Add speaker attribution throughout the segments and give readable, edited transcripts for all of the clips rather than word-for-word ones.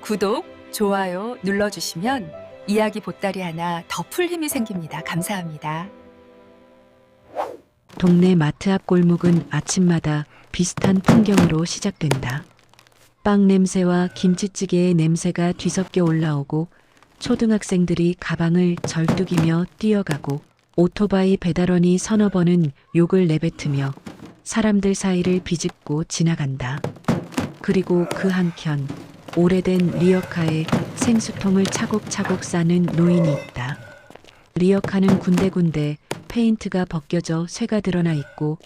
Speaker 1: 구독, 좋아요 눌러주시면 이야기 보따리 하나 더 풀 힘이 생깁니다. 감사합니다.
Speaker 2: 동네 마트 앞 골목은 아침마다 비슷한 풍경으로 시작된다. 빵 냄새와 김치찌개의 냄새가 뒤섞여 올라오고 초등학생들이 가방을 절뚝이며 뛰어가고 오토바이 배달원이 서너 번은 욕을 내뱉으며 사람들 사이를 비집고 지나간다. 그리고 그 한켠 오래된 리어카에 생수통을 차곡차곡 싸는 노인이 있다. 리어카는 군데군데 페인트가 벗겨져 쇠가 드러나 있고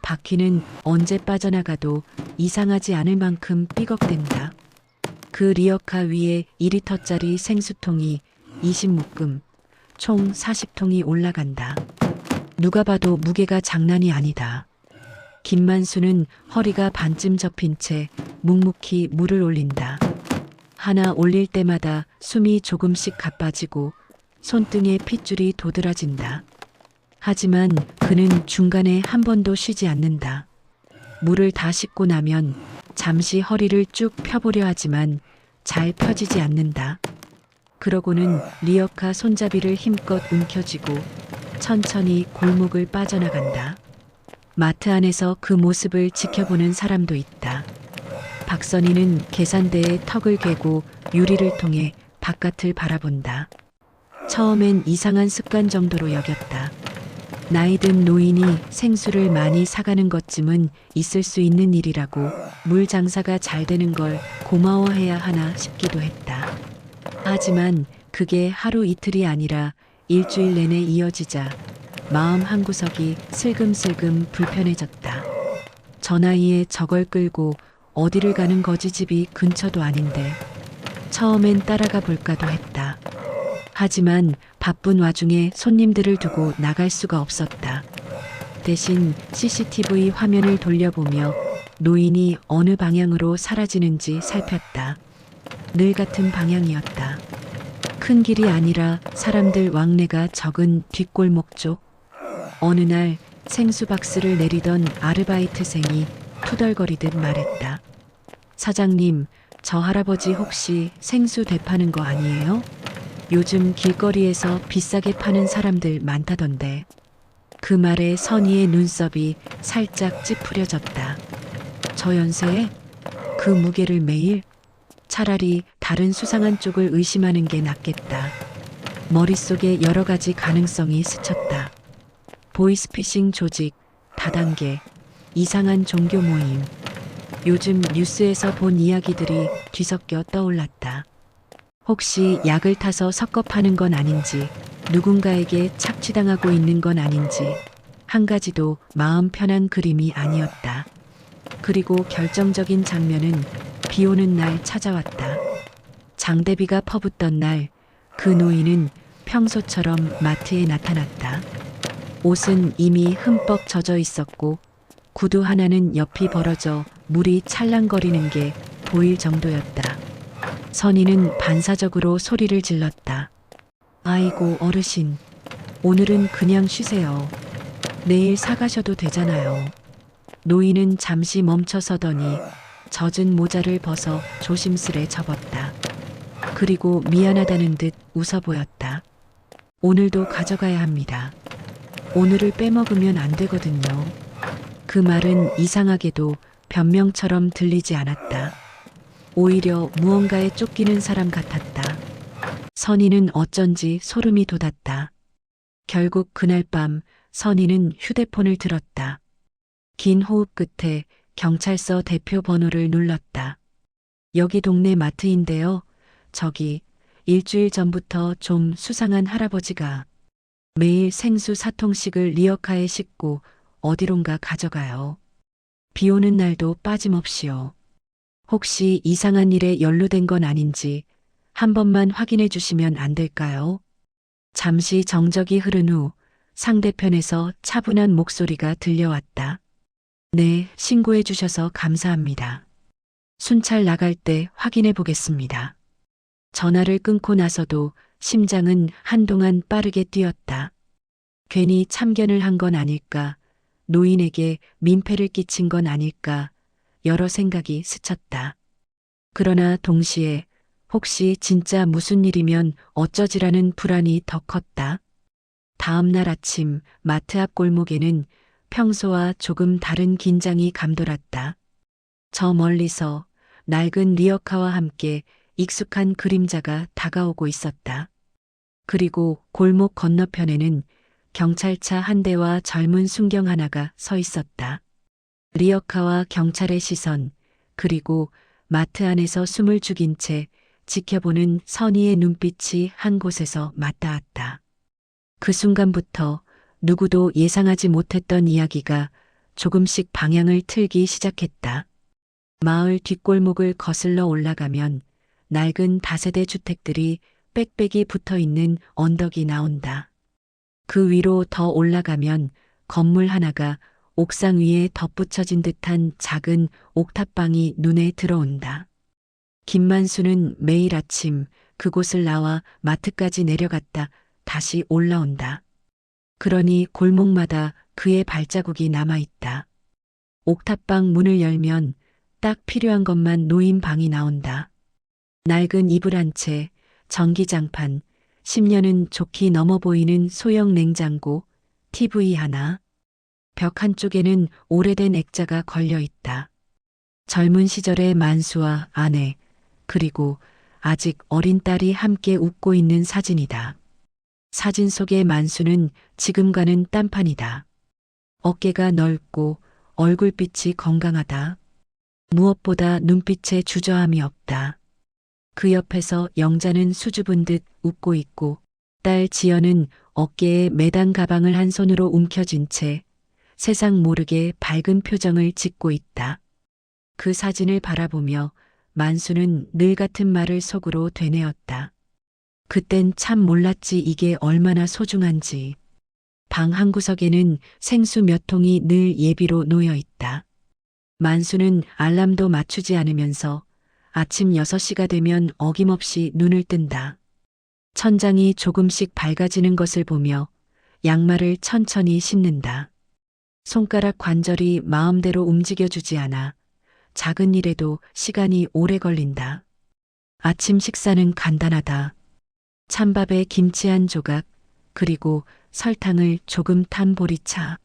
Speaker 2: 바퀴는 언제 빠져나가도 이상하지 않을 만큼 삐걱댄다. 그 리어카 위에 2리터짜리 생수통이 20묶음, 총 40통이 올라간다. 누가 봐도 무게가 장난이 아니다. 김만수는 허리가 반쯤 접힌 채 묵묵히 물을 올린다. 하나 올릴 때마다 숨이 조금씩 가빠지고 손등에 핏줄이 도드라진다. 하지만 그는 중간에 한 번도 쉬지 않는다. 물을 다 씻고 나면 잠시 허리를 쭉 펴보려 하지만 잘 펴지지 않는다. 그러고는 리어카 손잡이를 힘껏 움켜쥐고 천천히 골목을 빠져나간다. 마트 안에서 그 모습을 지켜보는 사람도 있다. 박선희는 계산대에 턱을 괴고 유리를 통해 바깥을 바라본다. 처음엔 이상한 습관 정도로 여겼다. 나이 든 노인이 생수를 많이 사가는 것쯤은 있을 수 있는 일이라고 물 장사가 잘 되는 걸 고마워해야 하나 싶기도 했다. 하지만 그게 하루 이틀이 아니라 일주일 내내 이어지자 마음 한구석이 슬금슬금 불편해졌다. 저 나이에 저걸 끌고 어디를 가는 거지, 집이 근처도 아닌데. 처음엔 따라가 볼까도 했다. 하지만 바쁜 와중에 손님들을 두고 나갈 수가 없었다. 대신 CCTV 화면을 돌려보며 노인이 어느 방향으로 사라지는지 살폈다. 늘 같은 방향이었다. 큰 길이 아니라 사람들 왕래가 적은 뒷골목 쪽. 어느 날 생수 박스를 내리던 아르바이트생이 투덜거리듯 말했다. 사장님, 저 할아버지 혹시 생수 되파는 거 아니에요? 요즘 길거리에서 비싸게 파는 사람들 많다던데. 그 말에 선희의 눈썹이 살짝 찌푸려졌다. 저 연세에? 그 무게를 매일? 차라리 다른 수상한 쪽을 의심하는 게 낫겠다. 머릿속에 여러 가지 가능성이 스쳤다. 보이스피싱 조직, 다단계, 이상한 종교 모임. 요즘 뉴스에서 본 이야기들이 뒤섞여 떠올랐다. 혹시 약을 타서 섞어 파는 건 아닌지, 누군가에게 착취당하고 있는 건 아닌지, 한 가지도 마음 편한 그림이 아니었다. 그리고 결정적인 장면은 비 오는 날 찾아왔다. 장대비가 퍼붓던 날, 그 노인은 평소처럼 마트에 나타났다. 옷은 이미 흠뻑 젖어 있었고 구두 하나는 옆이 벌어져 물이 찰랑거리는 게 보일 정도였다. 선희는 반사적으로 소리를 질렀다. 아이고 어르신, 오늘은 그냥 쉬세요. 내일 사가셔도 되잖아요. 노인은 잠시 멈춰서더니 젖은 모자를 벗어 조심스레 접었다. 그리고 미안하다는 듯 웃어 보였다. 오늘도 가져가야 합니다. 오늘을 빼먹으면 안 되거든요. 그 말은 이상하게도 변명처럼 들리지 않았다. 오히려 무언가에 쫓기는 사람 같았다. 선희는 어쩐지 소름이 돋았다. 결국 그날 밤 선희는 휴대폰을 들었다. 긴 호흡 끝에 경찰서 대표 번호를 눌렀다. 여기 동네 마트인데요. 저기 일주일 전부터 좀 수상한 할아버지가 매일 생수 4통씩을 리어카에 싣고 어디론가 가져가요. 비 오는 날도 빠짐없이요. 혹시 이상한 일에 연루된 건 아닌지 한 번만 확인해 주시면 안 될까요? 잠시 정적이 흐른 후 상대편에서 차분한 목소리가 들려왔다. 네, 신고해 주셔서 감사합니다. 순찰 나갈 때 확인해 보겠습니다. 전화를 끊고 나서도 심장은 한동안 빠르게 뛰었다. 괜히 참견을 한 건 아닐까, 노인에게 민폐를 끼친 건 아닐까, 여러 생각이 스쳤다. 그러나 동시에 혹시 진짜 무슨 일이면 어쩌지라는 불안이 더 컸다. 다음 날 아침 마트 앞 골목에는 평소와 조금 다른 긴장이 감돌았다. 저 멀리서 낡은 리어카와 함께 익숙한 그림자가 다가오고 있었다. 그리고 골목 건너편에는 경찰차 한 대와 젊은 순경 하나가 서 있었다. 리어카와 경찰의 시선, 그리고 마트 안에서 숨을 죽인 채 지켜보는 선의의 눈빛이 한 곳에서 맞닿았다. 그 순간부터 누구도 예상하지 못했던 이야기가 조금씩 방향을 틀기 시작했다. 마을 뒷골목을 거슬러 올라가면 낡은 다세대 주택들이 빽빽이 붙어 있는 언덕이 나온다. 그 위로 더 올라가면 건물 하나가 옥상 위에 덧붙여진 듯한 작은 옥탑방이 눈에 들어온다. 김만수는 매일 아침 그곳을 나와 마트까지 내려갔다 다시 올라온다. 그러니 골목마다 그의 발자국이 남아있다. 옥탑방 문을 열면 딱 필요한 것만 놓인 방이 나온다. 낡은 이불 한 채, 전기장판, 10년은 좋게 넘어 보이는 소형 냉장고, TV 하나, 벽 한쪽에는 오래된 액자가 걸려 있다. 젊은 시절의 만수와 아내, 그리고 아직 어린 딸이 함께 웃고 있는 사진이다. 사진 속의 만수는 지금과는 딴판이다. 어깨가 넓고 얼굴빛이 건강하다. 무엇보다 눈빛에 주저함이 없다. 그 옆에서 영자는 수줍은 듯 웃고 있고 딸 지연은 어깨에 매단 가방을 한 손으로 움켜쥔 채 세상 모르게 밝은 표정을 짓고 있다. 그 사진을 바라보며 만수는 늘 같은 말을 속으로 되뇌었다. 그땐 참 몰랐지 이게 얼마나 소중한지. 방 한 구석에는 생수 몇 통이 늘 예비로 놓여 있다. 만수는 알람도 맞추지 않으면서 아침 6시가 되면 어김없이 눈을 뜬다. 천장이 조금씩 밝아지는 것을 보며 양말을 천천히 신는다. 손가락 관절이 마음대로 움직여주지 않아 작은 일에도 시간이 오래 걸린다. 아침 식사는 간단하다. 찬밥에 김치 한 조각, 그리고 설탕을 조금 탄 보리차.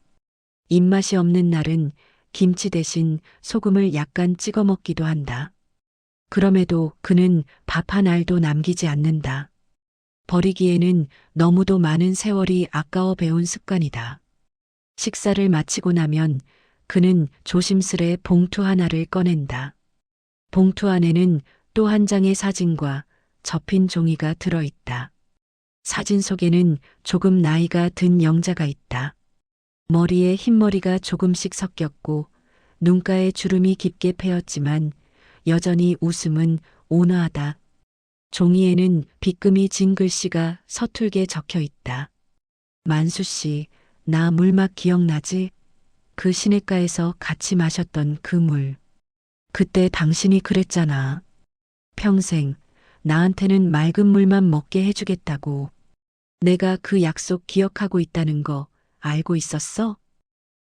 Speaker 2: 입맛이 없는 날은 김치 대신 소금을 약간 찍어 먹기도 한다. 그럼에도 그는 밥 한 알도 남기지 않는다. 버리기에는 너무도 많은 세월이 아까워 배운 습관이다. 식사를 마치고 나면 그는 조심스레 봉투 하나를 꺼낸다. 봉투 안에는 또 한 장의 사진과 접힌 종이가 들어있다. 사진 속에는 조금 나이가 든 영자가 있다. 머리에 흰머리가 조금씩 섞였고 눈가에 주름이 깊게 패였지만 여전히 웃음은 온화하다. 종이에는 빗금이 진 글씨가 서툴게 적혀 있다. 만수 씨, 나 물맛 기억나지? 그 시냇가에서 같이 마셨던 그 물. 그때 당신이 그랬잖아. 평생 나한테는 맑은 물만 먹게 해주겠다고. 내가 그 약속 기억하고 있다는 거 알고 있었어?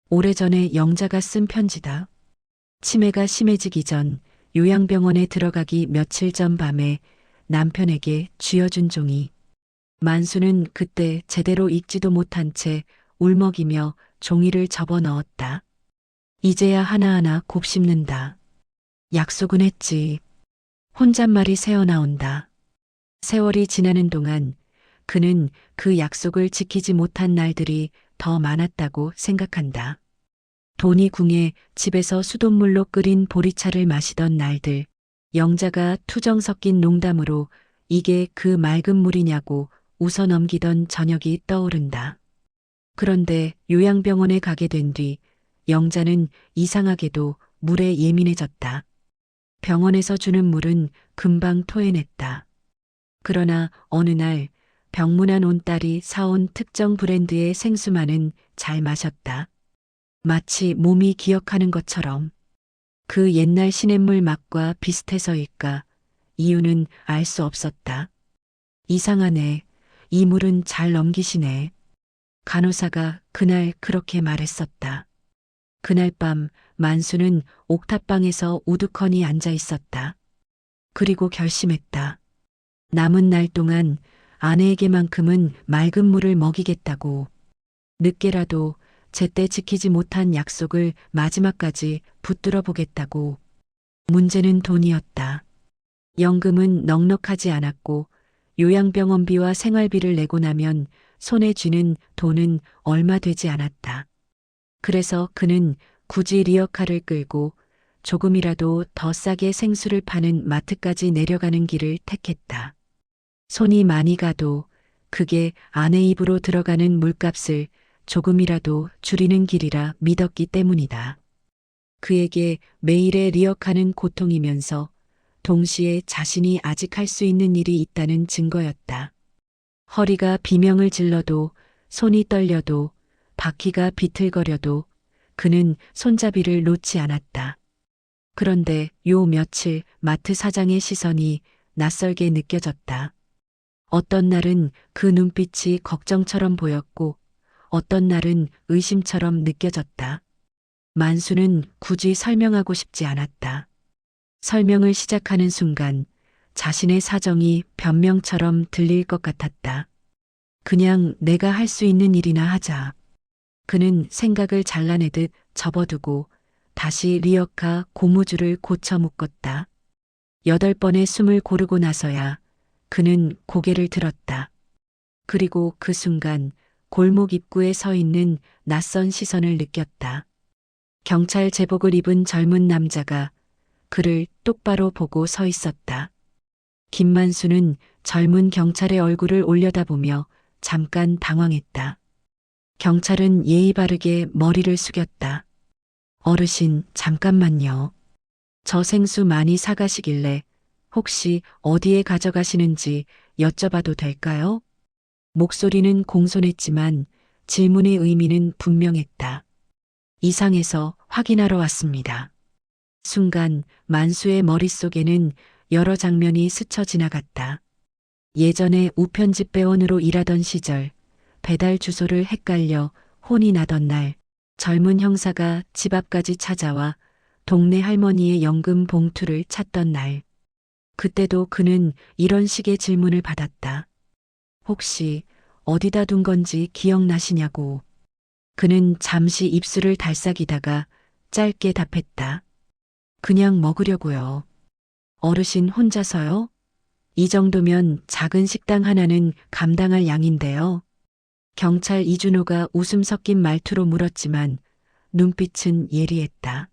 Speaker 2: 오래전에 영자가 쓴 편지다. 치매가 심해지기 전 요양병원에 들어가기 며칠 전 밤에 남편에게 쥐어준 종이. 만수는 그때 제대로 읽지도 못한 채 울먹이며 종이를 접어 넣었다. 이제야 하나하나 곱씹는다. 약속은 했지. 혼잣말이 새어나온다. 세월이 지나는 동안 그는 그 약속을 지키지 못한 날들이 더 많았다고 생각한다. 돈이 궁해 집에서 수돗물로 끓인 보리차를 마시던 날들, 영자가 투정 섞인 농담으로 이게 그 맑은 물이냐고 웃어 넘기던 저녁이 떠오른다. 그런데 요양병원에 가게 된 뒤 영자는 이상하게도 물에 예민해졌다. 병원에서 주는 물은 금방 토해냈다. 그러나 어느 날 병문안 온 딸이 사온 특정 브랜드의 생수만은 잘 마셨다. 마치 몸이 기억하는 것처럼. 그 옛날 시냇물 맛과 비슷해서일까 이유는 알 수 없었다. 이상하네. 이 물은 잘 넘기시네. 간호사가 그날 그렇게 말했었다. 그날 밤 만수는 옥탑방에서 우두커니 앉아 있었다. 그리고 결심했다. 남은 날 동안 아내에게만큼은 맑은 물을 먹이겠다고. 늦게라도 제때 지키지 못한 약속을 마지막까지 붙들어 보겠다고. 문제는 돈이었다. 연금은 넉넉하지 않았고 요양병원비와 생활비를 내고 나면 손에 쥐는 돈은 얼마 되지 않았다. 그래서 그는 굳이 리어카를 끌고 조금이라도 더 싸게 생수를 파는 마트까지 내려가는 길을 택했다. 손이 많이 가도 그게 아내 입으로 들어가는 물값을 조금이라도 줄이는 길이라 믿었기 때문이다. 그에게 매일의 리어카는 고통이면서 동시에 자신이 아직 할 수 있는 일이 있다는 증거였다. 허리가 비명을 질러도 손이 떨려도 바퀴가 비틀거려도 그는 손잡이를 놓지 않았다. 그런데 요 며칠 마트 사장의 시선이 낯설게 느껴졌다. 어떤 날은 그 눈빛이 걱정처럼 보였고 어떤 날은 의심처럼 느껴졌다. 만수는 굳이 설명하고 싶지 않았다. 설명을 시작하는 순간 자신의 사정이 변명처럼 들릴 것 같았다. 그냥 내가 할 수 있는 일이나 하자. 그는 생각을 잘라내듯 접어두고 다시 리어카 고무줄을 고쳐 묶었다. 8번의 숨을 고르고 나서야 그는 고개를 들었다. 그리고 그 순간 골목 입구에 서 있는 낯선 시선을 느꼈다. 경찰 제복을 입은 젊은 남자가 그를 똑바로 보고 서 있었다. 김만수는 젊은 경찰의 얼굴을 올려다보며 잠깐 당황했다. 경찰은 예의 바르게 머리를 숙였다. 어르신, 잠깐만요. 저 생수 많이 사가시길래 혹시 어디에 가져가시는지 여쭤봐도 될까요? 목소리는 공손했지만 질문의 의미는 분명했다. 이상해서 확인하러 왔습니다. 순간 만수의 머릿속에는 여러 장면이 스쳐 지나갔다. 예전에 우편집 배원으로 일하던 시절, 배달 주소를 헷갈려 혼이 나던 날, 젊은 형사가 집 앞까지 찾아와 동네 할머니의 연금 봉투를 찾던 날. 그때도 그는 이런 식의 질문을 받았다. 혹시 어디다 둔 건지 기억나시냐고. 그는 잠시 입술을 달싹이다가 짧게 답했다. 그냥 먹으려고요. 어르신 혼자서요? 이 정도면 작은 식당 하나는 감당할 양인데요. 경찰 이준호가 웃음 섞인 말투로 물었지만 눈빛은 예리했다.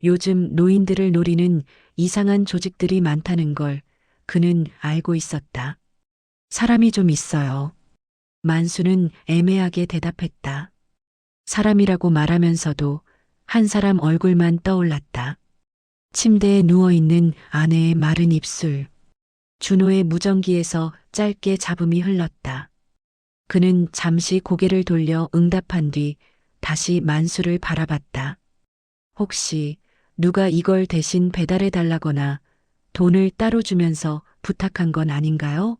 Speaker 2: 요즘 노인들을 노리는 이상한 조직들이 많다는 걸 그는 알고 있었다. 사람이 좀 있어요. 만수는 애매하게 대답했다. 사람이라고 말하면서도 한 사람 얼굴만 떠올랐다. 침대에 누워있는 아내의 마른 입술. 준호의 무전기에서 짧게 잡음이 흘렀다. 그는 잠시 고개를 돌려 응답한 뒤 다시 만수를 바라봤다. 혹시 누가 이걸 대신 배달해 달라거나 돈을 따로 주면서 부탁한 건 아닌가요?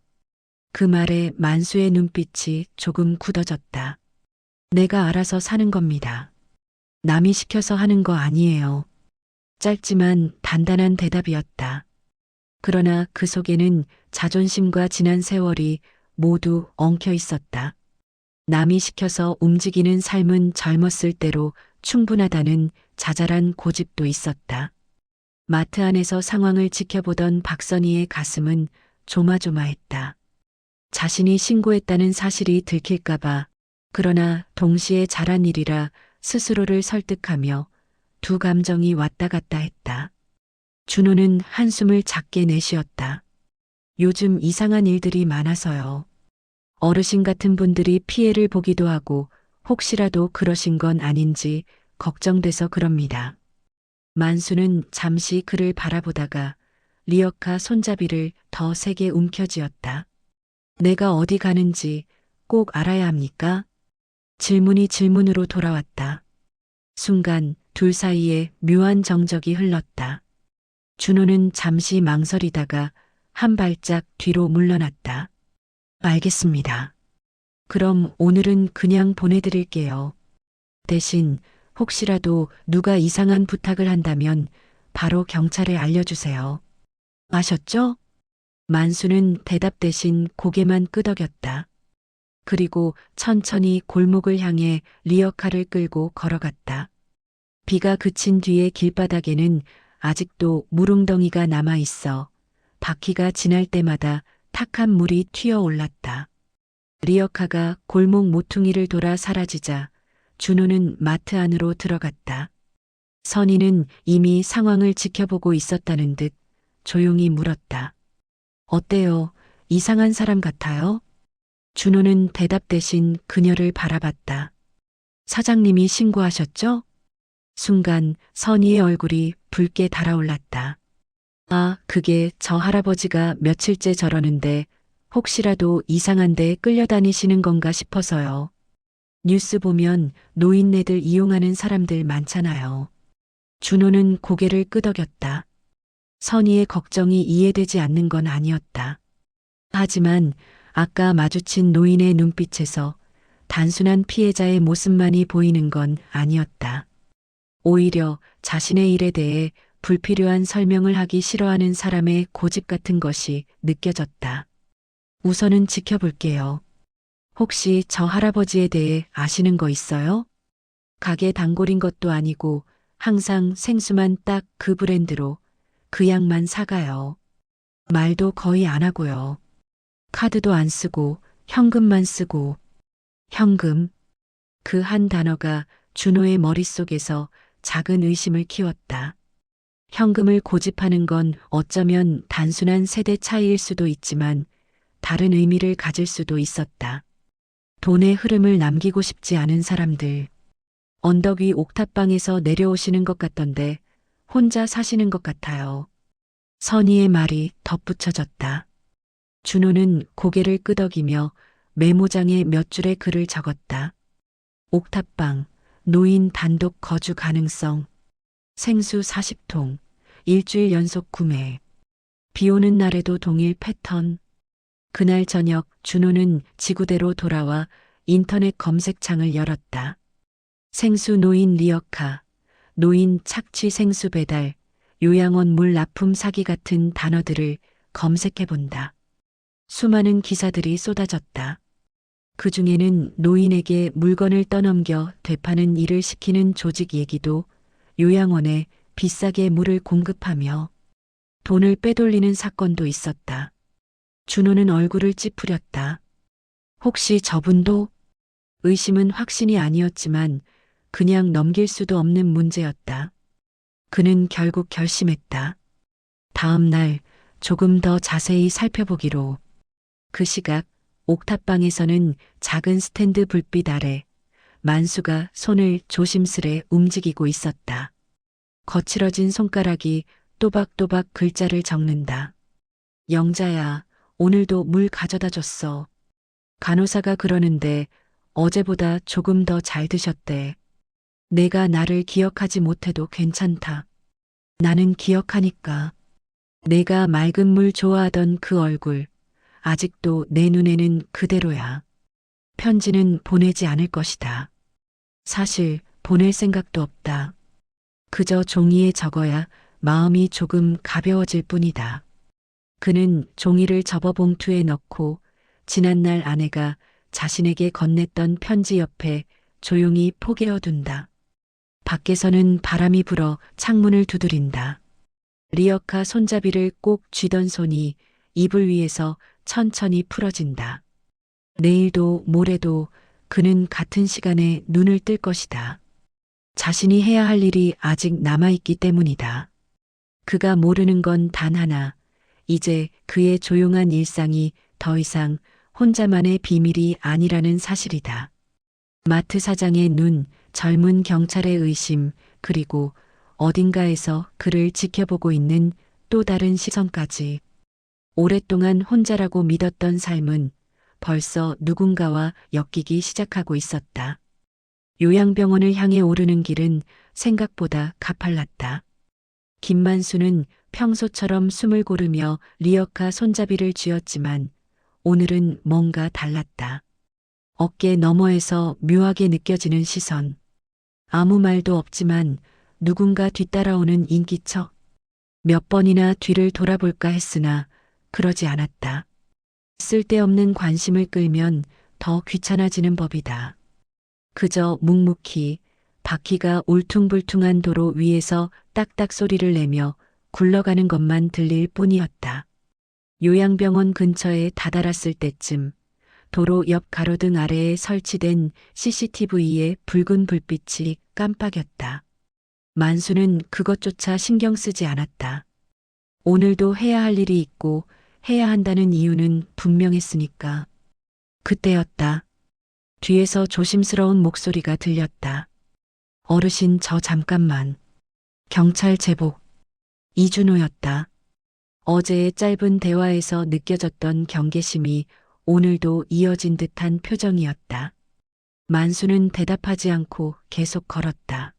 Speaker 2: 그 말에 만수의 눈빛이 조금 굳어졌다. 내가 알아서 사는 겁니다. 남이 시켜서 하는 거 아니에요. 짧지만 단단한 대답이었다. 그러나 그 속에는 자존심과 지난 세월이 모두 엉켜 있었다. 남이 시켜서 움직이는 삶은 젊었을 때로 충분하다는 자잘한 고집도 있었다. 마트 안에서 상황을 지켜보던 박선희의 가슴은 조마조마했다. 자신이 신고했다는 사실이 들킬까봐, 그러나 동시에 잘한 일이라 스스로를 설득하며 두 감정이 왔다 갔다 했다. 준호는 한숨을 작게 내쉬었다. 요즘 이상한 일들이 많아서요. 어르신 같은 분들이 피해를 보기도 하고 혹시라도 그러신 건 아닌지 걱정돼서 그럽니다. 만수는 잠시 그를 바라보다가 리어카 손잡이를 더 세게 움켜쥐었다. 내가 어디 가는지 꼭 알아야 합니까? 질문이 질문으로 돌아왔다. 순간 둘 사이에 묘한 정적이 흘렀다. 준호는 잠시 망설이다가 한 발짝 뒤로 물러났다. 알겠습니다. 그럼 오늘은 그냥 보내드릴게요. 대신 혹시라도 누가 이상한 부탁을 한다면 바로 경찰에 알려주세요. 아셨죠? 만수는 대답 대신 고개만 끄덕였다. 그리고 천천히 골목을 향해 리어카를 끌고 걸어갔다. 비가 그친 뒤에 길바닥에는 아직도 물웅덩이가 남아 있어 바퀴가 지날 때마다 탁한 물이 튀어 올랐다. 리어카가 골목 모퉁이를 돌아 사라지자 준호는 마트 안으로 들어갔다. 선희는 이미 상황을 지켜보고 있었다는 듯 조용히 물었다. 어때요? 이상한 사람 같아요? 준호는 대답 대신 그녀를 바라봤다. 사장님이 신고하셨죠? 순간 선희의 얼굴이 붉게 달아올랐다. 아, 그게 저 할아버지가 며칠째 저러는데 혹시라도 이상한 데 끌려다니시는 건가 싶어서요. 뉴스 보면 노인네들 이용하는 사람들 많잖아요. 준호는 고개를 끄덕였다. 선희의 걱정이 이해되지 않는 건 아니었다. 하지만 아까 마주친 노인의 눈빛에서 단순한 피해자의 모습만이 보이는 건 아니었다. 오히려 자신의 일에 대해 불필요한 설명을 하기 싫어하는 사람의 고집 같은 것이 느껴졌다. 우선은 지켜볼게요. 혹시 저 할아버지에 대해 아시는 거 있어요? 가게 단골인 것도 아니고 항상 생수만 딱 그 브랜드로 그 양만 사가요. 말도 거의 안 하고요. 카드도 안 쓰고 현금만 쓰고. 현금. 그 한 단어가 준호의 머릿속에서 작은 의심을 키웠다. 현금을 고집하는 건 어쩌면 단순한 세대 차이일 수도 있지만 다른 의미를 가질 수도 있었다. 돈의 흐름을 남기고 싶지 않은 사람들. 언덕 위 옥탑방에서 내려오시는 것 같던데 혼자 사시는 것 같아요. 선희의 말이 덧붙여졌다. 준호는 고개를 끄덕이며 메모장에 몇 줄의 글을 적었다. 옥탑방, 노인 단독 거주 가능성, 생수 40통, 일주일 연속 구매, 비 오는 날에도 동일 패턴. 그날 저녁 준호는 지구대로 돌아와 인터넷 검색창을 열었다. 생수 노인 리어카, 노인 착취 생수 배달, 요양원 물 납품 사기 같은 단어들을 검색해본다. 수많은 기사들이 쏟아졌다. 그 중에는 노인에게 물건을 떠넘겨 되파는 일을 시키는 조직 얘기도, 요양원에 비싸게 물을 공급하며 돈을 빼돌리는 사건도 있었다. 준호는 얼굴을 찌푸렸다. 혹시 저분도? 의심은 확신이 아니었지만 그냥 넘길 수도 없는 문제였다. 그는 결국 결심했다. 다음 날 조금 더 자세히 살펴보기로. 그 시각 옥탑방에서는 작은 스탠드 불빛 아래 만수가 손을 조심스레 움직이고 있었다. 거칠어진 손가락이 또박또박 글자를 적는다. 영자야, 오늘도 물 가져다 줬어. 간호사가 그러는데 어제보다 조금 더 잘 드셨대. 내가 나를 기억하지 못해도 괜찮다. 나는 기억하니까. 내가 맑은 물 좋아하던 그 얼굴, 아직도 내 눈에는 그대로야. 편지는 보내지 않을 것이다. 사실 보낼 생각도 없다. 그저 종이에 적어야 마음이 조금 가벼워질 뿐이다. 그는 종이를 접어 봉투에 넣고 지난날 아내가 자신에게 건넸던 편지 옆에 조용히 포개어 둔다. 밖에서는 바람이 불어 창문을 두드린다. 리어카 손잡이를 꼭 쥐던 손이 이불 위에서 천천히 풀어진다. 내일도 모레도 그는 같은 시간에 눈을 뜰 것이다. 자신이 해야 할 일이 아직 남아있기 때문이다. 그가 모르는 건 단 하나. 이제 그의 조용한 일상이 더 이상 혼자만의 비밀이 아니라는 사실이다. 마트 사장의 눈, 젊은 경찰의 의심, 그리고 어딘가에서 그를 지켜보고 있는 또 다른 시선까지. 오랫동안 혼자라고 믿었던 삶은 벌써 누군가와 엮이기 시작하고 있었다. 요양병원을 향해 오르는 길은 생각보다 가팔랐다. 김만수는 평소처럼 숨을 고르며 리어카 손잡이를 쥐었지만 오늘은 뭔가 달랐다. 어깨 너머에서 묘하게 느껴지는 시선. 아무 말도 없지만 누군가 뒤따라오는 인기척. 몇 번이나 뒤를 돌아볼까 했으나 그러지 않았다. 쓸데없는 관심을 끌면 더 귀찮아지는 법이다. 그저 묵묵히 바퀴가 울퉁불퉁한 도로 위에서 딱딱 소리를 내며 굴러가는 것만 들릴 뿐이었다. 요양병원 근처에 다다랐을 때쯤 도로 옆 가로등 아래에 설치된 CCTV의 붉은 불빛이 깜빡였다. 만수는 그것조차 신경 쓰지 않았다. 오늘도 해야 할 일이 있고 해야 한다는 이유는 분명했으니까. 그때였다. 뒤에서 조심스러운 목소리가 들렸다. 어르신 저 잠깐만. 경찰 제복. 이준호였다. 어제의 짧은 대화에서 느껴졌던 경계심이 오늘도 이어진 듯한 표정이었다. 만수는 대답하지 않고 계속 걸었다.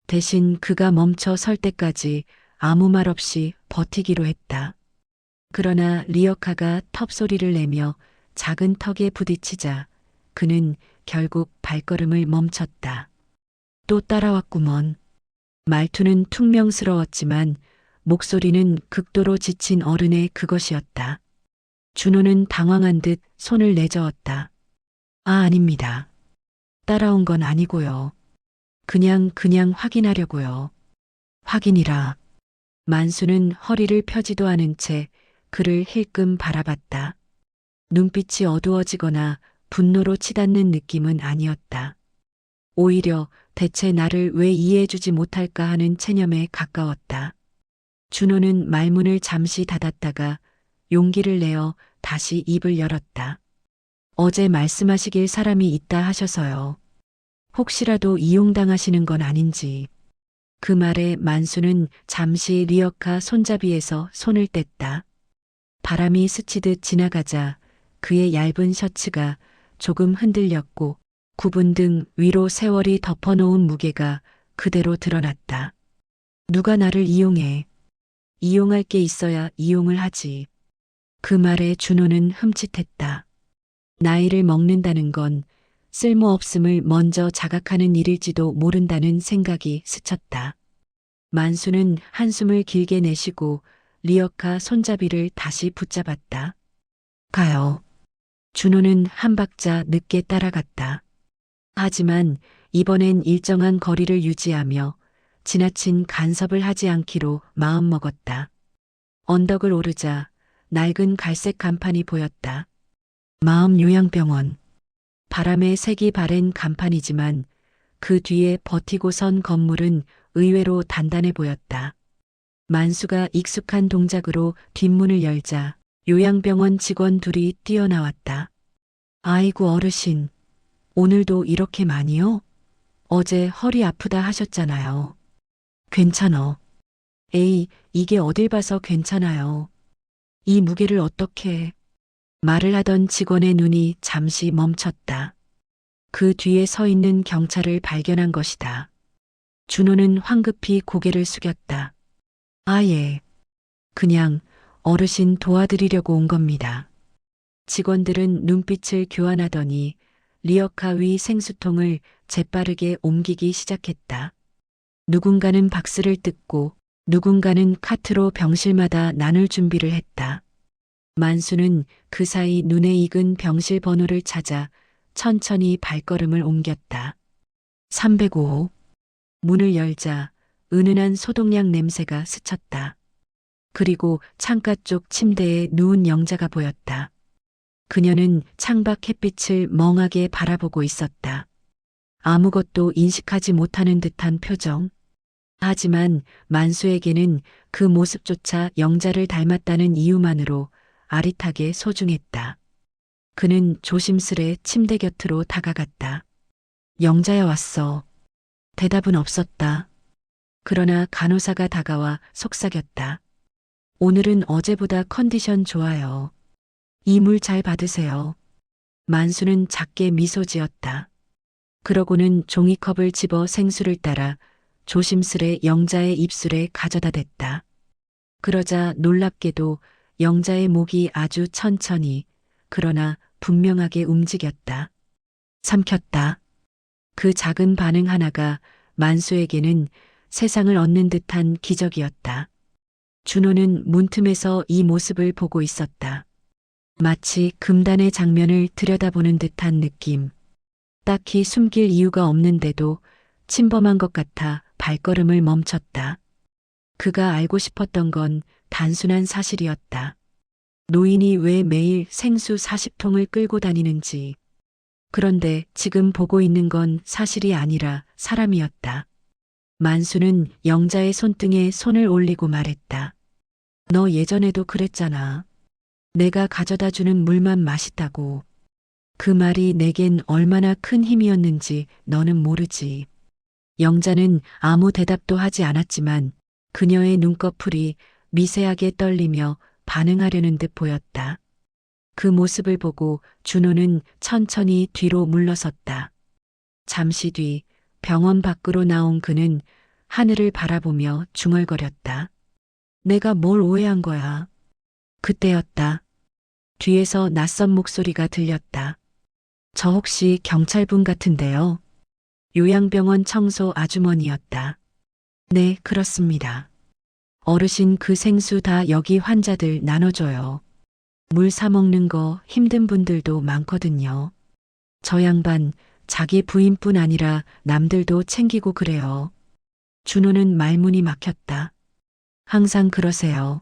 Speaker 2: 대신 그가 멈춰 설 때까지 아무 말 없이 버티기로 했다. 그러나 리어카가 텁소리를 내며 작은 턱에 부딪히자 그는 결국 발걸음을 멈췄다. 또 따라왔구먼. 말투는 퉁명스러웠지만 목소리는 극도로 지친 어른의 그것이었다. 준호는 당황한 듯 손을 내저었다. 아닙니다. 따라온 건 아니고요. 그냥 확인하려고요. 확인이라. 만수는 허리를 펴지도 않은 채 그를 힐끔 바라봤다. 눈빛이 어두워지거나 분노로 치닫는 느낌은 아니었다. 오히려 대체 나를 왜 이해해주지 못할까 하는 체념에 가까웠다. 준호는 말문을 잠시 닫았다가 용기를 내어 다시 입을 열었다. 어제 말씀하시길 사람이 있다 하셔서요. 혹시라도 이용당하시는 건 아닌지. 그 말에 만수는 잠시 리어카 손잡이에서 손을 뗐다. 바람이 스치듯 지나가자 그의 얇은 셔츠가 조금 흔들렸고 구분 등 위로 세월이 덮어놓은 무게가 그대로 드러났다. 누가 나를 이용해. 이용할 게 있어야 이용을 하지. 그 말에 준호는 흠칫했다. 나이를 먹는다는 건 쓸모없음을 먼저 자각하는 일일지도 모른다는 생각이 스쳤다. 만수는 한숨을 길게 내쉬고 리어카 손잡이를 다시 붙잡았다. 가요. 준호는 한 박자 늦게 따라갔다. 하지만 이번엔 일정한 거리를 유지하며 지나친 간섭을 하지 않기로 마음먹었다. 언덕을 오르자 낡은 갈색 간판이 보였다. 마음요양병원. 바람에 색이 바랜 간판이지만 그 뒤에 버티고 선 건물은 의외로 단단해 보였다. 만수가 익숙한 동작으로 뒷문을 열자 요양병원 직원 둘이 뛰어나왔다. 아이고 어르신, 오늘도 이렇게 많이요? 어제 허리 아프다 하셨잖아요. 괜찮어. 에이, 이게 어딜 봐서 괜찮아요. 이 무게를 어떻게... 말을 하던 직원의 눈이 잠시 멈췄다. 그 뒤에 서 있는 경찰을 발견한 것이다. 준호는 황급히 고개를 숙였다. 예. 그냥 어르신 도와드리려고 온 겁니다. 직원들은 눈빛을 교환하더니 리어카 위 생수통을 재빠르게 옮기기 시작했다. 누군가는 박스를 뜯고 누군가는 카트로 병실마다 나눌 준비를 했다. 만수는 그 사이 눈에 익은 병실 번호를 찾아 천천히 발걸음을 옮겼다. 305호. 문을 열자 은은한 소독약 냄새가 스쳤다. 그리고 창가 쪽 침대에 누운 영자가 보였다. 그녀는 창밖 햇빛을 멍하게 바라보고 있었다. 아무것도 인식하지 못하는 듯한 표정. 하지만 만수에게는 그 모습조차 영자를 닮았다는 이유만으로 아릿하게 소중했다. 그는 조심스레 침대 곁으로 다가갔다. 영자야 왔어. 대답은 없었다. 그러나 간호사가 다가와 속삭였다. 오늘은 어제보다 컨디션 좋아요. 이 물 잘 받으세요. 만수는 작게 미소 지었다. 그러고는 종이컵을 집어 생수를 따라 조심스레 영자의 입술에 가져다 댔다. 그러자 놀랍게도 영자의 목이 아주 천천히 그러나 분명하게 움직였다. 삼켰다. 그 작은 반응 하나가 만수에게는 세상을 얻는 듯한 기적이었다. 준호는 문틈에서 이 모습을 보고 있었다. 마치 금단의 장면을 들여다보는 듯한 느낌. 딱히 숨길 이유가 없는데도 침범한 것 같아 발걸음을 멈췄다. 그가 알고 싶었던 건 단순한 사실이었다. 노인이 왜 매일 생수 40통을 끌고 다니는지. 그런데 지금 보고 있는 건 사실이 아니라 사람이었다. 만수는 영자의 손등에 손을 올리고 말했다. 너 예전에도 그랬잖아. 내가 가져다 주는 물만 맛있다고. 그 말이 내겐 얼마나 큰 힘이었는지 너는 모르지. 영자는 아무 대답도 하지 않았지만 그녀의 눈꺼풀이 미세하게 떨리며 반응하려는 듯 보였다. 그 모습을 보고 준호는 천천히 뒤로 물러섰다. 잠시 뒤 병원 밖으로 나온 그는 하늘을 바라보며 중얼거렸다. 내가 뭘 오해한 거야. 그때였다. 뒤에서 낯선 목소리가 들렸다. 저 혹시 경찰분 같은데요? 요양병원 청소 아주머니였다. 네, 그렇습니다. 어르신 그 생수 다 여기 환자들 나눠줘요. 물 사 먹는 거 힘든 분들도 많거든요. 저 양반 자기 부인뿐 아니라 남들도 챙기고 그래요. 준호는 말문이 막혔다. 항상 그러세요.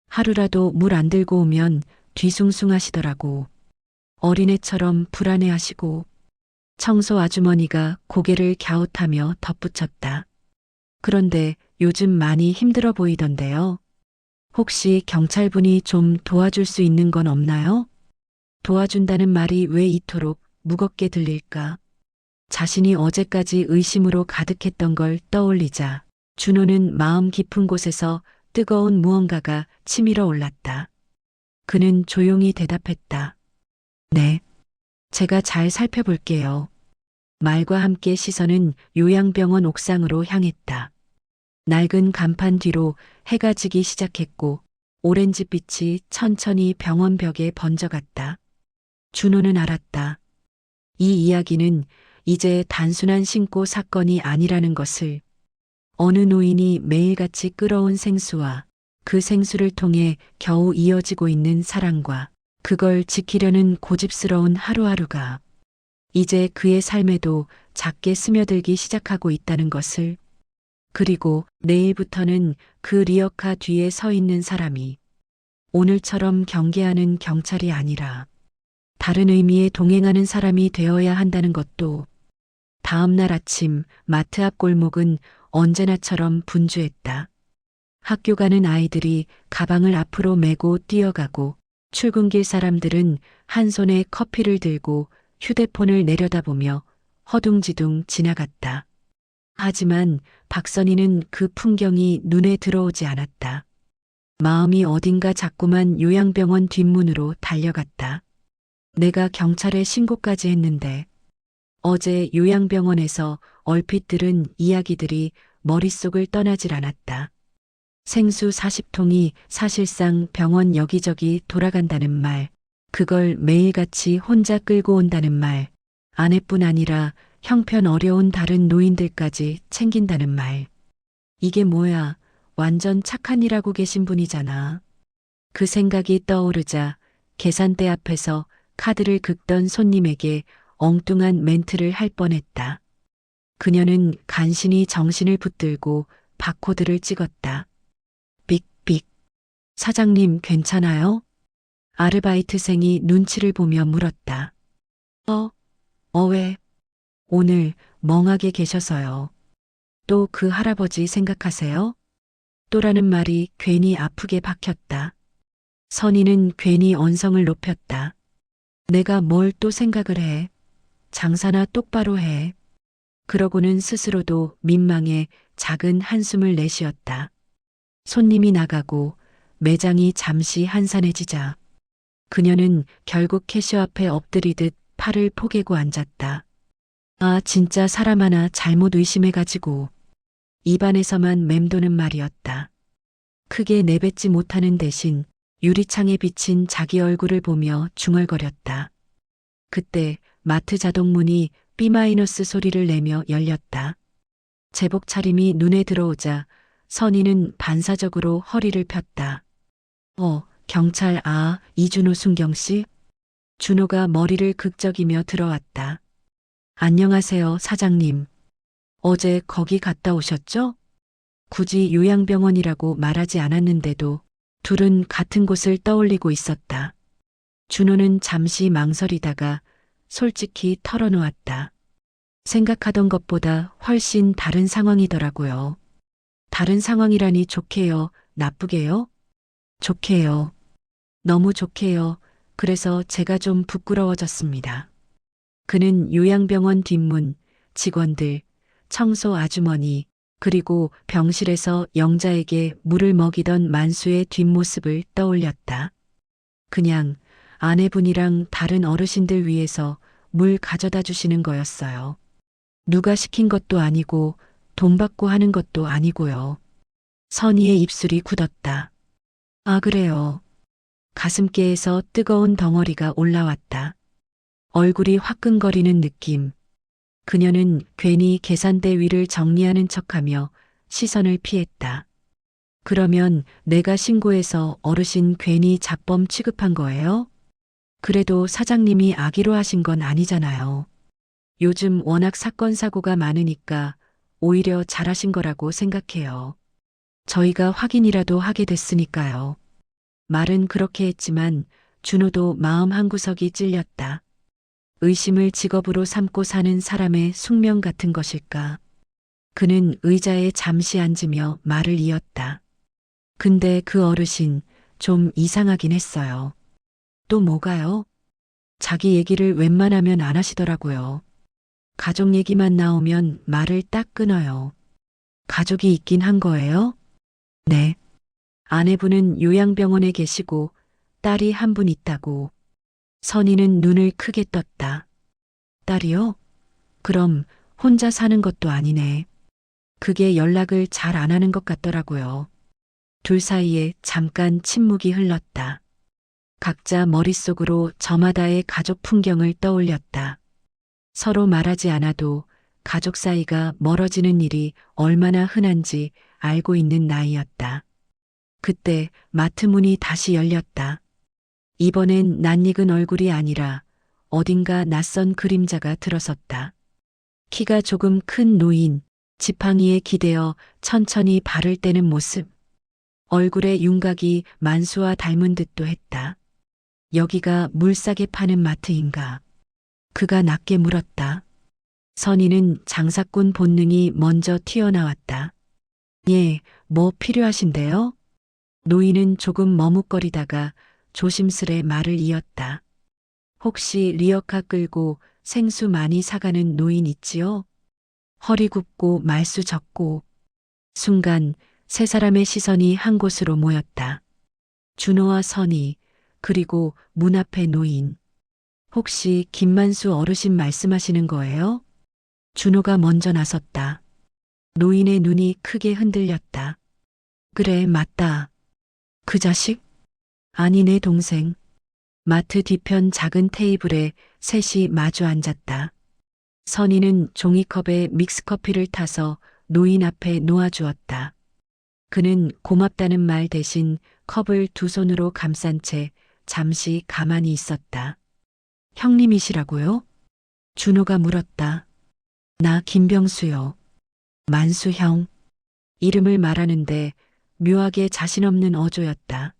Speaker 2: 하루라도 물 안 들고 오면 뒤숭숭하시더라고. 어린애처럼 불안해하시고. 청소 아주머니가 고개를 갸웃하며 덧붙였다. 그런데 요즘 많이 힘들어 보이던데요. 혹시 경찰분이 좀 도와줄 수 있는 건 없나요? 도와준다는 말이 왜 이토록 무겁게 들릴까? 자신이 어제까지 의심으로 가득했던 걸 떠올리자 준호는 마음 깊은 곳에서 뜨거운 무언가가 치밀어 올랐다. 그는 조용히 대답했다. 네. 제가 잘 살펴볼게요. 말과 함께 시선은 요양병원 옥상으로 향했다. 낡은 간판 뒤로 해가 지기 시작했고 오렌지빛이 천천히 병원 벽에 번져갔다. 준호는 알았다. 이 이야기는 이제 단순한 신고 사건이 아니라는 것을. 어느 노인이 매일같이 끌어온 생수와 그 생수를 통해 겨우 이어지고 있는 사랑과 그걸 지키려는 고집스러운 하루하루가 이제 그의 삶에도 작게 스며들기 시작하고 있다는 것을. 그리고 내일부터는 그 리어카 뒤에 서 있는 사람이 오늘처럼 경계하는 경찰이 아니라 다른 의미의 동행하는 사람이 되어야 한다는 것도. 다음 날 아침 마트 앞 골목은 언제나처럼 분주했다. 학교 가는 아이들이 가방을 앞으로 메고 뛰어가고 출근길 사람들은 한 손에 커피를 들고 휴대폰을 내려다보며 허둥지둥 지나갔다. 하지만 박선희는 그 풍경이 눈에 들어오지 않았다. 마음이 어딘가 자꾸만 요양병원 뒷문으로 달려갔다. 내가 경찰에 신고까지 했는데 어제 요양병원에서 얼핏 들은 이야기들이 머릿속을 떠나질 않았다. 생수 40통이 사실상 병원 여기저기 돌아간다는 말, 그걸 매일같이 혼자 끌고 온다는 말, 아내뿐 아니라 형편 어려운 다른 노인들까지 챙긴다는 말. 이게 뭐야, 완전 착한 일 하고 계신 분이잖아. 그 생각이 떠오르자 계산대 앞에서 카드를 긁던 손님에게 엉뚱한 멘트를 할 뻔했다. 그녀는 간신히 정신을 붙들고 바코드를 찍었다. 삑삑. 사장님 괜찮아요? 아르바이트생이 눈치를 보며 물었다. 왜? 오늘 멍하게 계셔서요. 또 그 할아버지 생각하세요? 또라는 말이 괜히 아프게 박혔다. 선희는 괜히 언성을 높였다. 내가 뭘 또 생각을 해. 장사나 똑바로 해. 그러고는 스스로도 민망해 작은 한숨을 내쉬었다. 손님이 나가고 매장이 잠시 한산해지자 그녀는 결국 캐셔 앞에 엎드리듯 팔을 포개고 앉았다. 아, 진짜 사람 하나 잘못 의심해가지고. 입안에서만 맴도는 말이었다. 크게 내뱉지 못하는 대신 유리창에 비친 자기 얼굴을 보며 중얼거렸다. 그때 마트 자동문이 B- 소리를 내며 열렸다. 제복 차림이 눈에 들어오자 선희는 반사적으로 허리를 폈다. 경찰 이준호 순경씨? 준호가 머리를 극적이며 들어왔다. 안녕하세요, 사장님. 어제 거기 갔다 오셨죠? 굳이 요양병원이라고 말하지 않았는데도 둘은 같은 곳을 떠올리고 있었다. 준호는 잠시 망설이다가 솔직히 털어놓았다. 생각하던 것보다 훨씬 다른 상황이더라고요. 다른 상황이라니 좋게요, 나쁘게요? 좋게요. 너무 좋게요. 그래서 제가 좀 부끄러워졌습니다. 그는 요양병원 뒷문, 직원들, 청소 아주머니, 그리고 병실에서 영자에게 물을 먹이던 만수의 뒷모습을 떠올렸다. 그냥 아내분이랑 다른 어르신들 위해서 물 가져다 주시는 거였어요. 누가 시킨 것도 아니고 돈 받고 하는 것도 아니고요. 선희의 입술이 굳었다. 아, 그래요. 가슴께에서 뜨거운 덩어리가 올라왔다. 얼굴이 화끈거리는 느낌. 그녀는 괜히 계산대 위를 정리하는 척하며 시선을 피했다. 그러면 내가 신고해서 어르신 괜히 잡범 취급한 거예요? 그래도 사장님이 아기로 하신 건 아니잖아요. 요즘 워낙 사건 사고가 많으니까 오히려 잘하신 거라고 생각해요. 저희가 확인이라도 하게 됐으니까요. 말은 그렇게 했지만 준호도 마음 한구석이 찔렸다. 의심을 직업으로 삼고 사는 사람의 숙명 같은 것일까? 그는 의자에 잠시 앉으며 말을 이었다. 근데 그 어르신 좀 이상하긴 했어요. 또 뭐가요? 자기 얘기를 웬만하면 안 하시더라고요. 가족 얘기만 나오면 말을 딱 끊어요. 가족이 있긴 한 거예요? 네. 아내분은 요양병원에 계시고 딸이 한 분 있다고. 선희는 눈을 크게 떴다. 딸이요? 그럼 혼자 사는 것도 아니네. 그게 연락을 잘 안 하는 것 같더라고요. 둘 사이에 잠깐 침묵이 흘렀다. 각자 머릿속으로 저마다의 가족 풍경을 떠올렸다. 서로 말하지 않아도 가족 사이가 멀어지는 일이 얼마나 흔한지 알고 있는 나이였다. 그때 마트 문이 다시 열렸다. 이번엔 낯익은 얼굴이 아니라 어딘가 낯선 그림자가 들어섰다. 키가 조금 큰 노인, 지팡이에 기대어 천천히 발을 떼는 모습. 얼굴의 윤곽이 만수와 닮은 듯도 했다. 여기가 물 싸게 파는 마트인가? 그가 낮게 물었다. 선희는 장사꾼 본능이 먼저 튀어나왔다. 예, 뭐 필요하신데요? 노인은 조금 머뭇거리다가 조심스레 말을 이었다. 혹시 리어카 끌고 생수 많이 사가는 노인 있지요? 허리 굽고 말수 적고. 순간 세 사람의 시선이 한 곳으로 모였다. 준호와 선희, 그리고 문 앞의 노인. 혹시 김만수 어르신 말씀하시는 거예요? 준호가 먼저 나섰다. 노인의 눈이 크게 흔들렸다. 그래, 맞다. 그 자식? 아니, 내 동생. 마트 뒤편 작은 테이블에 셋이 마주 앉았다. 선희는 종이컵에 믹스커피를 타서 노인 앞에 놓아주었다. 그는 고맙다는 말 대신 컵을 두 손으로 감싼 채 잠시 가만히 있었다. 형님이시라고요? 준호가 물었다. 나 김병수요. 만수 형. 이름을 말하는데 묘하게 자신 없는 어조였다.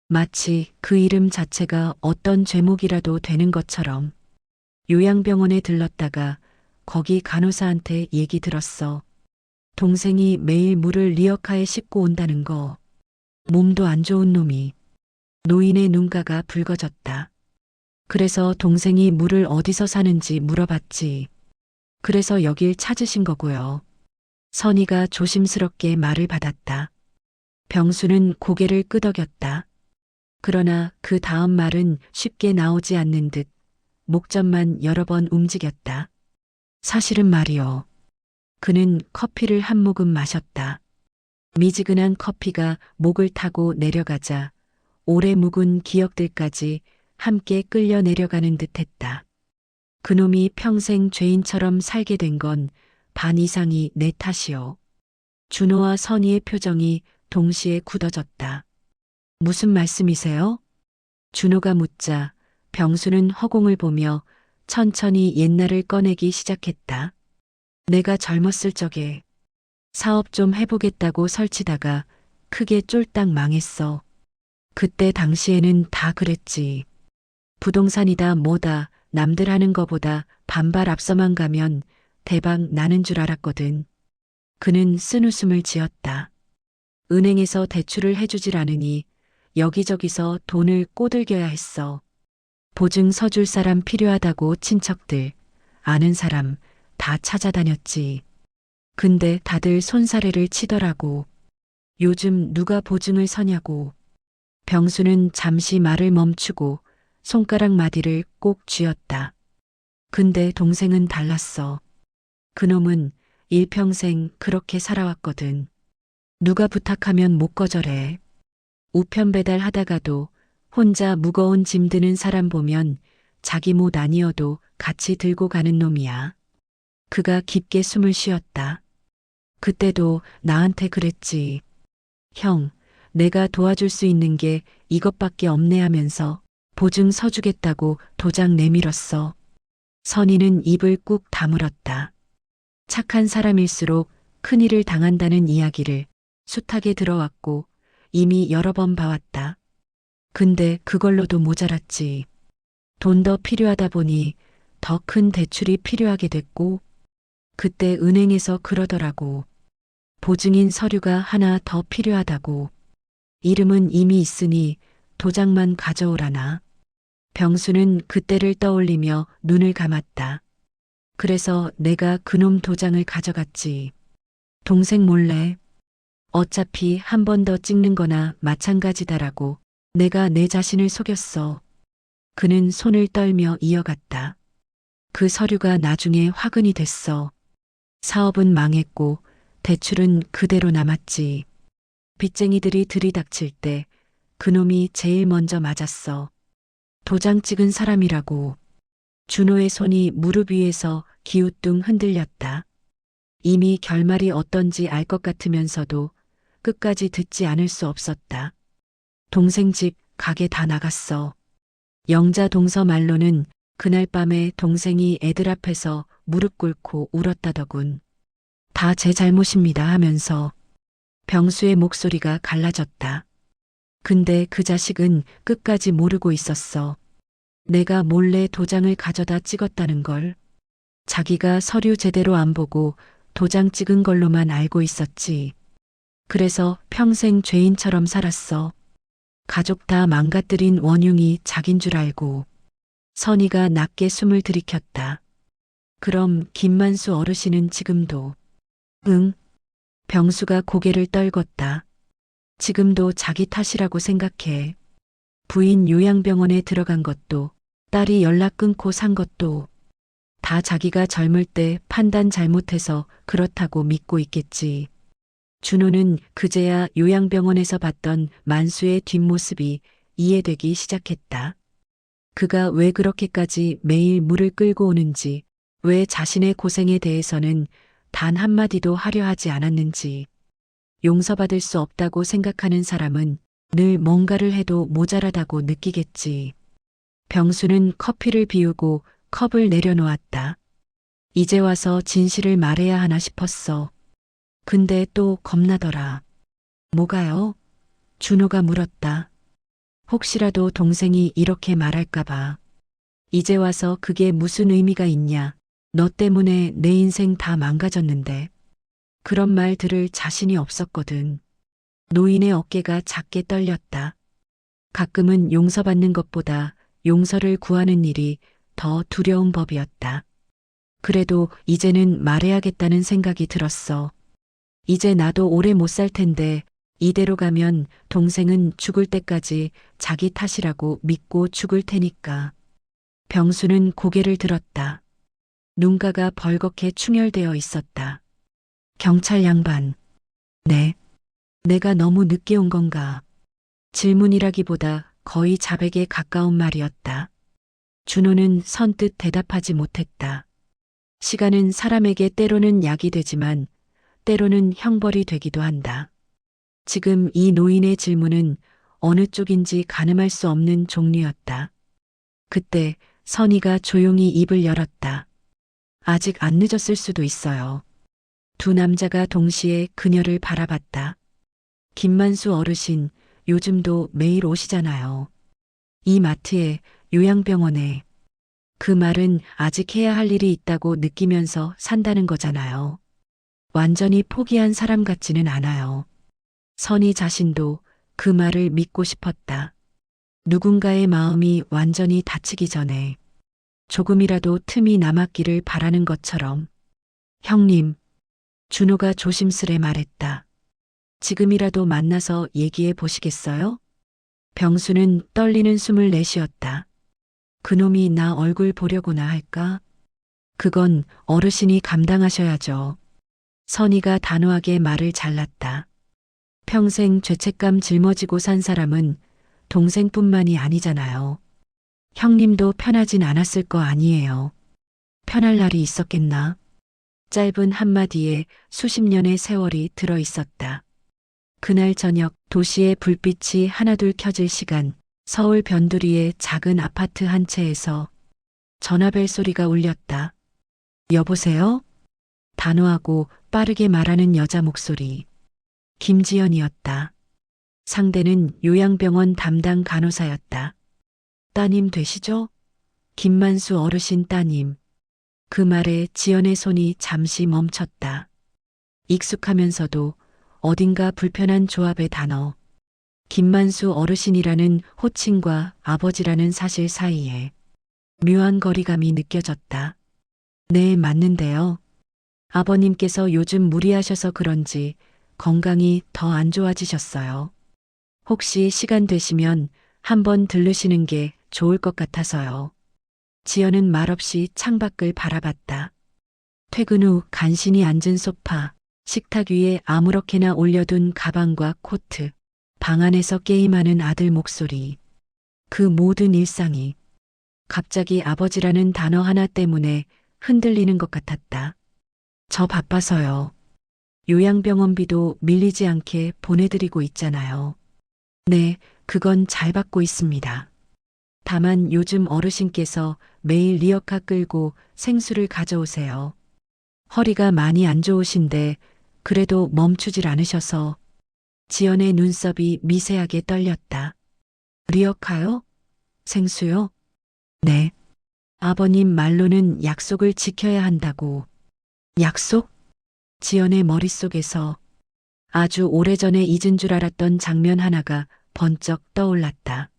Speaker 2: 마치 그 이름 자체가 어떤 죄목이라도 되는 것처럼. 요양병원에 들렀다가 거기 간호사한테 얘기 들었어. 동생이 매일 물을 리어카에 싣고 온다는 거. 몸도 안 좋은 놈이. 노인의 눈가가 붉어졌다. 그래서 동생이 물을 어디서 사는지 물어봤지. 그래서 여길 찾으신 거고요. 선희가 조심스럽게 말을 받았다. 병수는 고개를 끄덕였다. 그러나 그 다음 말은 쉽게 나오지 않는 듯 목젖만 여러 번 움직였다. 사실은 말이요. 그는 커피를 한 모금 마셨다. 미지근한 커피가 목을 타고 내려가자 오래 묵은 기억들까지 함께 끌려 내려가는 듯했다. 그놈이 평생 죄인처럼 살게 된 건 반 이상이 내 탓이요. 준호와 선희의 표정이 동시에 굳어졌다. 무슨 말씀이세요? 준호가 묻자 병수는 허공을 보며 천천히 옛날을 꺼내기 시작했다. 내가 젊었을 적에 사업 좀 해보겠다고 설치다가 크게 쫄딱 망했어. 그때 당시에는 다 그랬지. 부동산이다 뭐다 남들 하는 거보다 반발 앞서만 가면 대박 나는 줄 알았거든. 그는 쓴웃음을 지었다. 은행에서 대출을 해주질 않으니 여기저기서 돈을 꼬들겨야 했어. 보증 서줄 사람 필요하다고 친척들, 아는 사람 다 찾아다녔지. 근데 다들 손사래를 치더라고. 요즘 누가 보증을 서냐고. 병수는 잠시 말을 멈추고 손가락 마디를 꼭 쥐었다. 근데 동생은 달랐어. 그놈은 일평생 그렇게 살아왔거든. 누가 부탁하면 못 거절해. 우편 배달하다가도 혼자 무거운 짐 드는 사람 보면 자기 못 아니어도 같이 들고 가는 놈이야. 그가 깊게 숨을 쉬었다. 그때도 나한테 그랬지. 형, 내가 도와줄 수 있는 게 이것밖에 없네 하면서 보증 서주겠다고 도장 내밀었어. 선희는 입을 꾹 다물었다. 착한 사람일수록 큰일을 당한다는 이야기를 숱하게 들어왔고 이미 여러 번 봐왔다. 근데 그걸로도 모자랐지. 돈 더 필요하다 보니 더 큰 대출이 필요하게 됐고 그때 은행에서 그러더라고. 보증인 서류가 하나 더 필요하다고. 이름은 이미 있으니 도장만 가져오라나. 병수는 그때를 떠올리며 눈을 감았다. 그래서 내가 그놈 도장을 가져갔지. 동생 몰래. 어차피 한 번 더 찍는 거나 마찬가지다라고 내가 내 자신을 속였어. 그는 손을 떨며 이어갔다. 그 서류가 나중에 화근이 됐어. 사업은 망했고 대출은 그대로 남았지. 빚쟁이들이 들이닥칠 때 그놈이 제일 먼저 맞았어. 도장 찍은 사람이라고. 준호의 손이 무릎 위에서 기우뚱 흔들렸다. 이미 결말이 어떤지 알 것 같으면서도 끝까지 듣지 않을 수 없었다. 동생 집, 가게 다 나갔어. 영자 동서 말로는 그날 밤에 동생이 애들 앞에서 무릎 꿇고 울었다더군. 다 제 잘못입니다 하면서. 병수의 목소리가 갈라졌다. 근데 그 자식은 끝까지 모르고 있었어. 내가 몰래 도장을 가져다 찍었다는 걸. 자기가 서류 제대로 안 보고 도장 찍은 걸로만 알고 있었지. 그래서 평생 죄인처럼 살았어. 가족 다 망가뜨린 원흉이 자긴 줄 알고. 선희가 낮게 숨을 들이켰다. 그럼 김만수 어르신은 지금도. 응. 병수가 고개를 떨궜다. 지금도 자기 탓이라고 생각해. 부인 요양병원에 들어간 것도, 딸이 연락 끊고 산 것도, 다 자기가 젊을 때 판단 잘못해서 그렇다고 믿고 있겠지. 준호는 그제야 요양병원에서 봤던 만수의 뒷모습이 이해되기 시작했다. 그가 왜 그렇게까지 매일 물을 끌고 오는지, 왜 자신의 고생에 대해서는 단 한마디도 하려 하지 않았는지. 용서받을 수 없다고 생각하는 사람은 늘 뭔가를 해도 모자라다고 느끼겠지. 병수는 커피를 비우고 컵을 내려놓았다. 이제 와서 진실을 말해야 하나 싶었어. 근데 또 겁나더라. 뭐가요? 준호가 물었다. 혹시라도 동생이 이렇게 말할까봐. 이제 와서 그게 무슨 의미가 있냐. 너 때문에 내 인생 다 망가졌는데. 그런 말 들을 자신이 없었거든. 노인의 어깨가 작게 떨렸다. 가끔은 용서받는 것보다 용서를 구하는 일이 더 두려운 법이었다. 그래도 이제는 말해야겠다는 생각이 들었어. 이제 나도 오래 못 살 텐데 이대로 가면 동생은 죽을 때까지 자기 탓이라고 믿고 죽을 테니까. 병수는 고개를 들었다. 눈가가 벌겋게 충혈되어 있었다. 경찰 양반. 네. 내가 너무 늦게 온 건가? 질문이라기보다 거의 자백에 가까운 말이었다. 준호는 선뜻 대답하지 못했다. 시간은 사람에게 때로는 약이 되지만 때로는 형벌이 되기도 한다. 지금 이 노인의 질문은 어느 쪽인지 가늠할 수 없는 종류였다. 그때 선희가 조용히 입을 열었다. 아직 안 늦었을 수도 있어요. 두 남자가 동시에 그녀를 바라봤다. 김만수 어르신, 요즘도 매일 오시잖아요. 이 마트에, 요양병원에. 그 말은 아직 해야 할 일이 있다고 느끼면서 산다는 거잖아요. 완전히 포기한 사람 같지는 않아요. 선희 자신도 그 말을 믿고 싶었다. 누군가의 마음이 완전히 다치기 전에 조금이라도 틈이 남았기를 바라는 것처럼. 형님, 준호가 조심스레 말했다. 지금이라도 만나서 얘기해 보시겠어요? 병수는 떨리는 숨을 내쉬었다. 그놈이 나 얼굴 보려고나 할까? 그건 어르신이 감당하셔야죠. 선희가 단호하게 말을 잘랐다. 평생 죄책감 짊어지고 산 사람은 동생뿐만이 아니잖아요. 형님도 편하진 않았을 거 아니에요. 편할 날이 있었겠나? 짧은 한마디에 수십 년의 세월이 들어 있었다. 그날 저녁 도시의 불빛이 하나둘 켜질 시간, 서울 변두리의 작은 아파트 한 채에서 전화벨 소리가 울렸다. 여보세요? 단호하고 빠르게 말하는 여자 목소리. 김지연이었다. 상대는 요양병원 담당 간호사였다. 따님 되시죠? 김만수 어르신 따님. 그 말에 지연의 손이 잠시 멈췄다. 익숙하면서도 어딘가 불편한 조합의 단어. 김만수 어르신이라는 호칭과 아버지라는 사실 사이에 묘한 거리감이 느껴졌다. 네, 맞는데요. 아버님께서 요즘 무리하셔서 그런지 건강이 더 안 좋아지셨어요. 혹시 시간 되시면 한번 들르시는 게 좋을 것 같아서요. 지연은 말없이 창밖을 바라봤다. 퇴근 후 간신히 앉은 소파, 식탁 위에 아무렇게나 올려둔 가방과 코트, 방 안에서 게임하는 아들 목소리. 그 모든 일상이 갑자기 아버지라는 단어 하나 때문에 흔들리는 것 같았다. 저 바빠서요. 요양병원비도 밀리지 않게 보내드리고 있잖아요. 네, 그건 잘 받고 있습니다. 다만 요즘 어르신께서 매일 리어카 끌고 생수를 가져오세요. 허리가 많이 안 좋으신데 그래도 멈추질 않으셔서. 지연의 눈썹이 미세하게 떨렸다. 리어카요? 생수요? 네. 아버님 말로는 약속을 지켜야 한다고. 약속? 지연의 머릿속에서 아주 오래전에 잊은 줄 알았던 장면 하나가 번쩍 떠올랐다.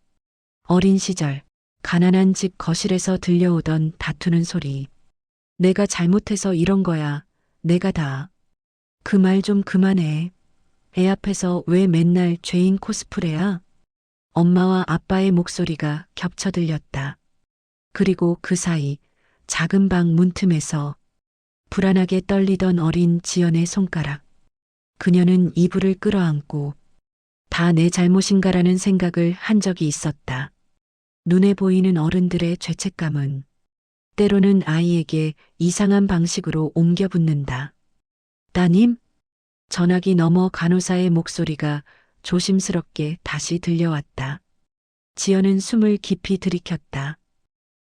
Speaker 2: 어린 시절, 가난한 집 거실에서 들려오던 다투는 소리. 내가 잘못해서 이런 거야. 내가 다. 그 말 좀 그만해. 애 앞에서 왜 맨날 죄인 코스프레야? 엄마와 아빠의 목소리가 겹쳐 들렸다. 그리고 그 사이 작은 방 문틈에서 불안하게 떨리던 어린 지연의 손가락. 그녀는 이불을 끌어안고 다 내 잘못인가라는 생각을 한 적이 있었다. 눈에 보이는 어른들의 죄책감은 때로는 아이에게 이상한 방식으로 옮겨 붙는다. 따님? 전화기 너머 간호사의 목소리가 조심스럽게 다시 들려왔다. 지연은 숨을 깊이 들이켰다.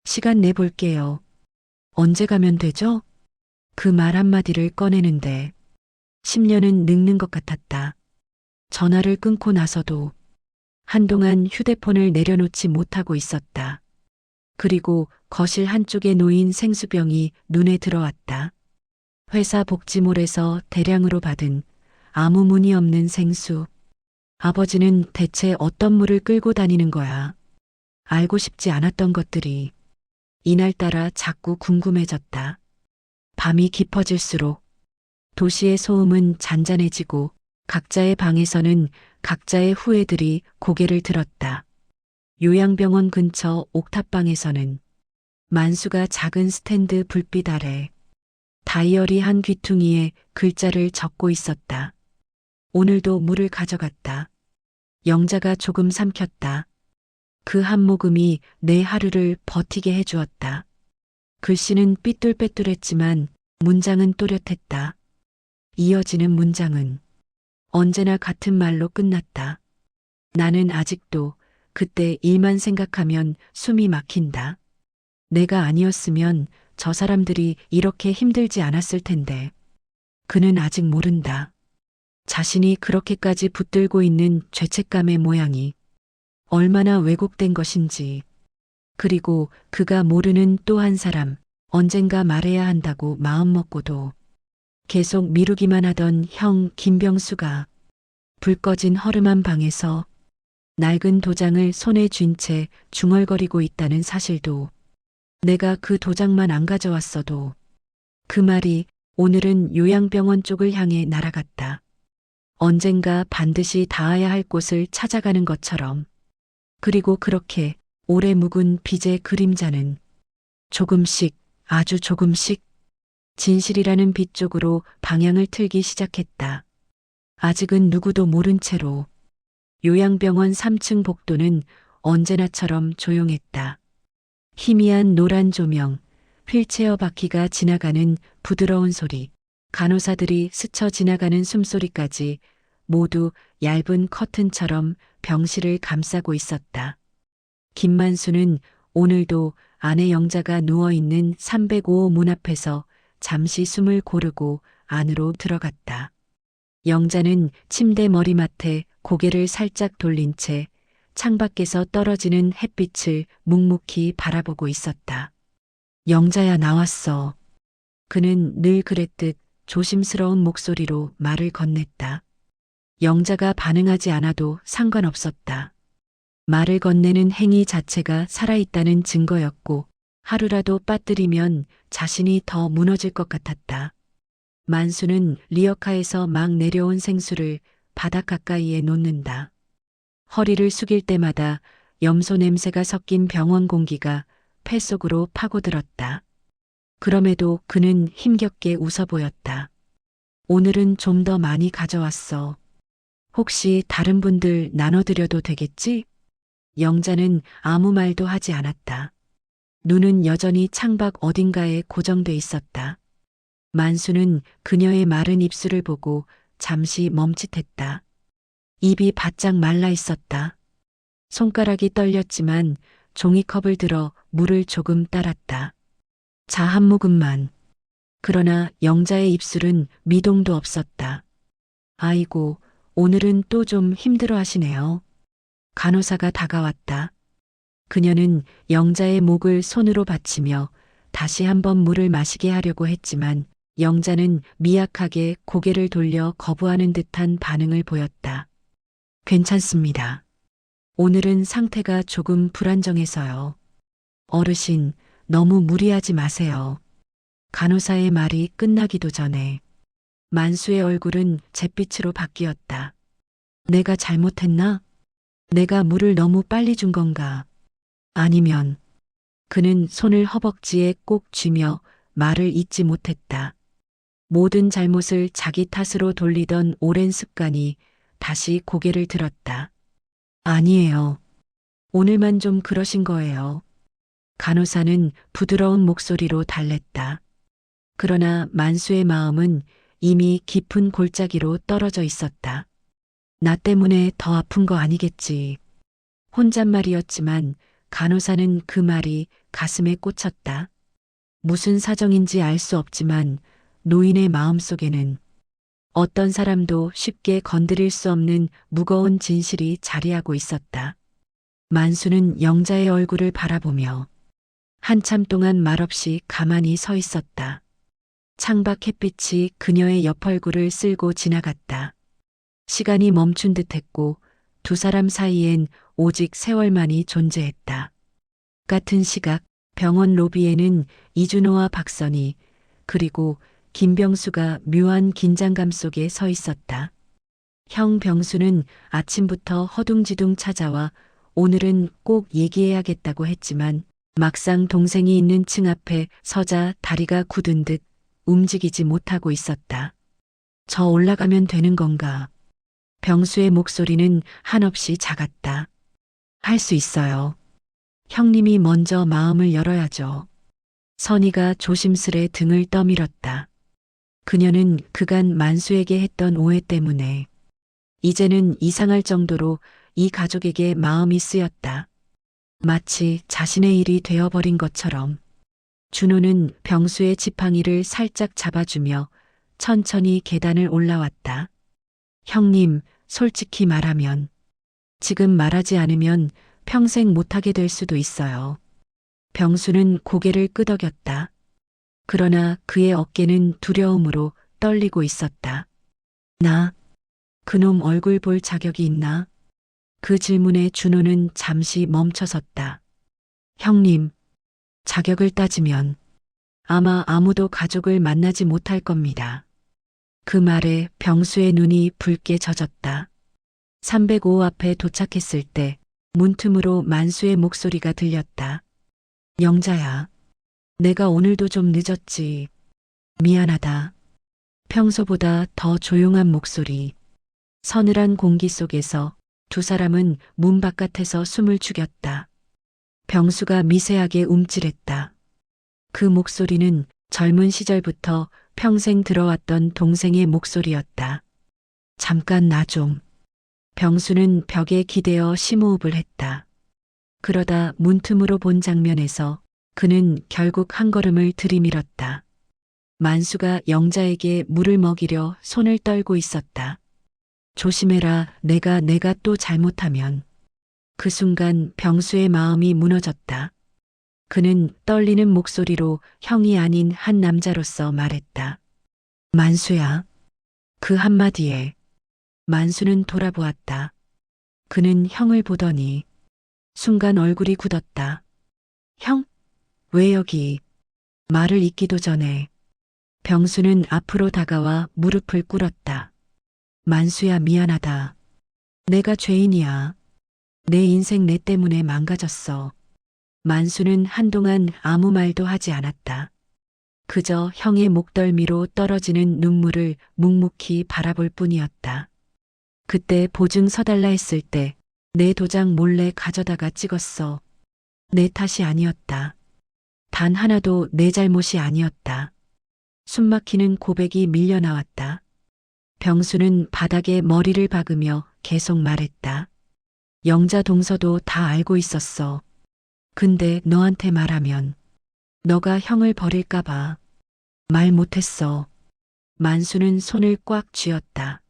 Speaker 2: 시간 내볼게요. 언제 가면 되죠? 그 말 한마디를 꺼내는데 10년은 늙는 것 같았다. 전화를 끊고 나서도 한동안 휴대폰을 내려놓지 못하고 있었다. 그리고 거실 한쪽에 놓인 생수병이 눈에 들어왔다. 회사 복지몰에서 대량으로 받은 아무 무늬 없는 생수. 아버지는 대체 어떤 물을 끌고 다니는 거야. 알고 싶지 않았던 것들이 이날따라 자꾸 궁금해졌다. 밤이 깊어질수록 도시의 소음은 잔잔해지고 각자의 방에서는 각자의 후예들이 고개를 들었다. 요양병원 근처 옥탑방에서는 만수가 작은 스탠드 불빛 아래 다이어리 한 귀퉁이에 글자를 적고 있었다. 오늘도 물을 가져갔다. 영자가 조금 삼켰다. 그 한 모금이 내 하루를 버티게 해주었다. 글씨는 삐뚤빼뚤했지만 문장은 또렷했다. 이어지는 문장은 언제나 같은 말로 끝났다. 나는 아직도 그때 일만 생각하면 숨이 막힌다. 내가 아니었으면 저 사람들이 이렇게 힘들지 않았을 텐데. 그는 아직 모른다. 자신이 그렇게까지 붙들고 있는 죄책감의 모양이 얼마나 왜곡된 것인지. 그리고 그가 모르는 또 한 사람, 언젠가 말해야 한다고 마음먹고도 계속 미루기만 하던 형 김병수가 불 꺼진 허름한 방에서 낡은 도장을 손에 쥔 채 중얼거리고 있다는 사실도, 내가 그 도장만 안 가져왔어도. 그 말이 오늘은 요양병원 쪽을 향해 날아갔다. 언젠가 반드시 닿아야 할 곳을 찾아가는 것처럼. 그리고 그렇게 오래 묵은 빚의 그림자는 조금씩, 아주 조금씩 진실이라는 빛 쪽으로 방향을 틀기 시작했다. 아직은 누구도 모른 채로. 요양병원 3층 복도는 언제나처럼 조용했다. 희미한 노란 조명, 휠체어 바퀴가 지나가는 부드러운 소리, 간호사들이 스쳐 지나가는 숨소리까지 모두 얇은 커튼처럼 병실을 감싸고 있었다. 김만수는 오늘도 아내 영자가 누워있는 305호 문 앞에서 잠시 숨을 고르고 안으로 들어갔다. 영자는 침대 머리맡에 고개를 살짝 돌린 채 창밖에서 떨어지는 햇빛을 묵묵히 바라보고 있었다. 영자야, 나왔어. 그는 늘 그랬듯 조심스러운 목소리로 말을 건넸다. 영자가 반응하지 않아도 상관없었다. 말을 건네는 행위 자체가 살아있다는 증거였고, 하루라도 빠뜨리면 자신이 더 무너질 것 같았다. 만수는 리어카에서 막 내려온 생수를 바닥 가까이에 놓는다. 허리를 숙일 때마다 염소 냄새가 섞인 병원 공기가 폐 속으로 파고들었다. 그럼에도 그는 힘겹게 웃어 보였다. 오늘은 좀 더 많이 가져왔어. 혹시 다른 분들 나눠드려도 되겠지? 영자는 아무 말도 하지 않았다. 눈은 여전히 창밖 어딘가에 고정돼 있었다. 만수는 그녀의 마른 입술을 보고 잠시 멈칫했다. 입이 바짝 말라 있었다. 손가락이 떨렸지만 종이컵을 들어 물을 조금 따랐다. 자, 한 모금만. 그러나 영자의 입술은 미동도 없었다. 아이고, 오늘은 또 좀 힘들어 하시네요. 간호사가 다가왔다. 그녀는 영자의 목을 손으로 받치며 다시 한번 물을 마시게 하려고 했지만 영자는 미약하게 고개를 돌려 거부하는 듯한 반응을 보였다. 괜찮습니다. 오늘은 상태가 조금 불안정해서요. 어르신, 너무 무리하지 마세요. 간호사의 말이 끝나기도 전에 만수의 얼굴은 잿빛으로 바뀌었다. 내가 잘못했나? 내가 물을 너무 빨리 준 건가? 아니면. 그는 손을 허벅지에 꼭 쥐며 말을 잇지 못했다. 모든 잘못을 자기 탓으로 돌리던 오랜 습관이 다시 고개를 들었다. 아니에요. 오늘만 좀 그러신 거예요. 간호사는 부드러운 목소리로 달랬다. 그러나 만수의 마음은 이미 깊은 골짜기로 떨어져 있었다. 나 때문에 더 아픈 거 아니겠지. 혼잣말이었지만 간호사는 그 말이 가슴에 꽂혔다. 무슨 사정인지 알 수 없지만 노인의 마음속에는 어떤 사람도 쉽게 건드릴 수 없는 무거운 진실이 자리하고 있었다. 만수는 영자의 얼굴을 바라보며 한참 동안 말없이 가만히 서 있었다. 창밖 햇빛이 그녀의 옆 얼굴을 쓸고 지나갔다. 시간이 멈춘 듯했고 두 사람 사이엔 오직 세월만이 존재했다. 같은 시각 병원 로비에는 이준호와 박선희 그리고 김병수가 묘한 긴장감 속에 서 있었다. 형 병수는 아침부터 허둥지둥 찾아와 오늘은 꼭 얘기해야겠다고 했지만 막상 동생이 있는 층 앞에 서자 다리가 굳은 듯 움직이지 못하고 있었다. 저 올라가면 되는 건가? 병수의 목소리는 한없이 작았다. 할 수 있어요. 형님이 먼저 마음을 열어야죠. 선희가 조심스레 등을 떠밀었다. 그녀는 그간 만수에게 했던 오해 때문에 이제는 이상할 정도로 이 가족에게 마음이 쓰였다. 마치 자신의 일이 되어버린 것처럼 준호는 병수의 지팡이를 살짝 잡아주며 천천히 계단을 올라왔다. 형님, 솔직히 말하면 지금 말하지 않으면 평생 못하게 될 수도 있어요. 병수는 고개를 끄덕였다. 그러나 그의 어깨는 두려움으로 떨리고 있었다. 나, 그놈 얼굴 볼 자격이 있나? 그 질문에 준호는 잠시 멈춰섰다. 형님, 자격을 따지면 아마 아무도 가족을 만나지 못할 겁니다. 그 말에 병수의 눈이 붉게 젖었다. 305 앞에 도착했을 때 문틈으로 만수의 목소리가 들렸다. 영자야, 내가 오늘도 좀 늦었지. 미안하다. 평소보다 더 조용한 목소리. 서늘한 공기 속에서 두 사람은 문 바깥에서 숨을 죽였다. 병수가 미세하게 움찔했다. 그 목소리는 젊은 시절부터 평생 들어왔던 동생의 목소리였다. 잠깐 나 좀. 병수는 벽에 기대어 심호흡을 했다. 그러다 문틈으로 본 장면에서 그는 결국 한 걸음을 들이밀었다. 만수가 영자에게 물을 먹이려 손을 떨고 있었다. 조심해라, 내가 또 잘못하면. 그 순간 병수의 마음이 무너졌다. 그는 떨리는 목소리로 형이 아닌 한 남자로서 말했다. 만수야. 그 한마디에 만수는 돌아보았다. 그는 형을 보더니 순간 얼굴이 굳었다. 형? 왜 여기? 말을 잇기도 전에 병수는 앞으로 다가와 무릎을 꿇었다. 만수야, 미안하다. 내가 죄인이야. 내 인생 내 때문에 망가졌어. 만수는 한동안 아무 말도 하지 않았다. 그저 형의 목덜미로 떨어지는 눈물을 묵묵히 바라볼 뿐이었다. 그때 보증 서달라 했을 때 내 도장 몰래 가져다가 찍었어. 내 탓이 아니었다. 단 하나도 내 잘못이 아니었다. 숨막히는 고백이 밀려나왔다. 병수는 바닥에 머리를 박으며 계속 말했다. 영자 동서도 다 알고 있었어. 근데 너한테 말하면 너가 형을 버릴까봐 말 못했어. 만수는 손을 꽉 쥐었다.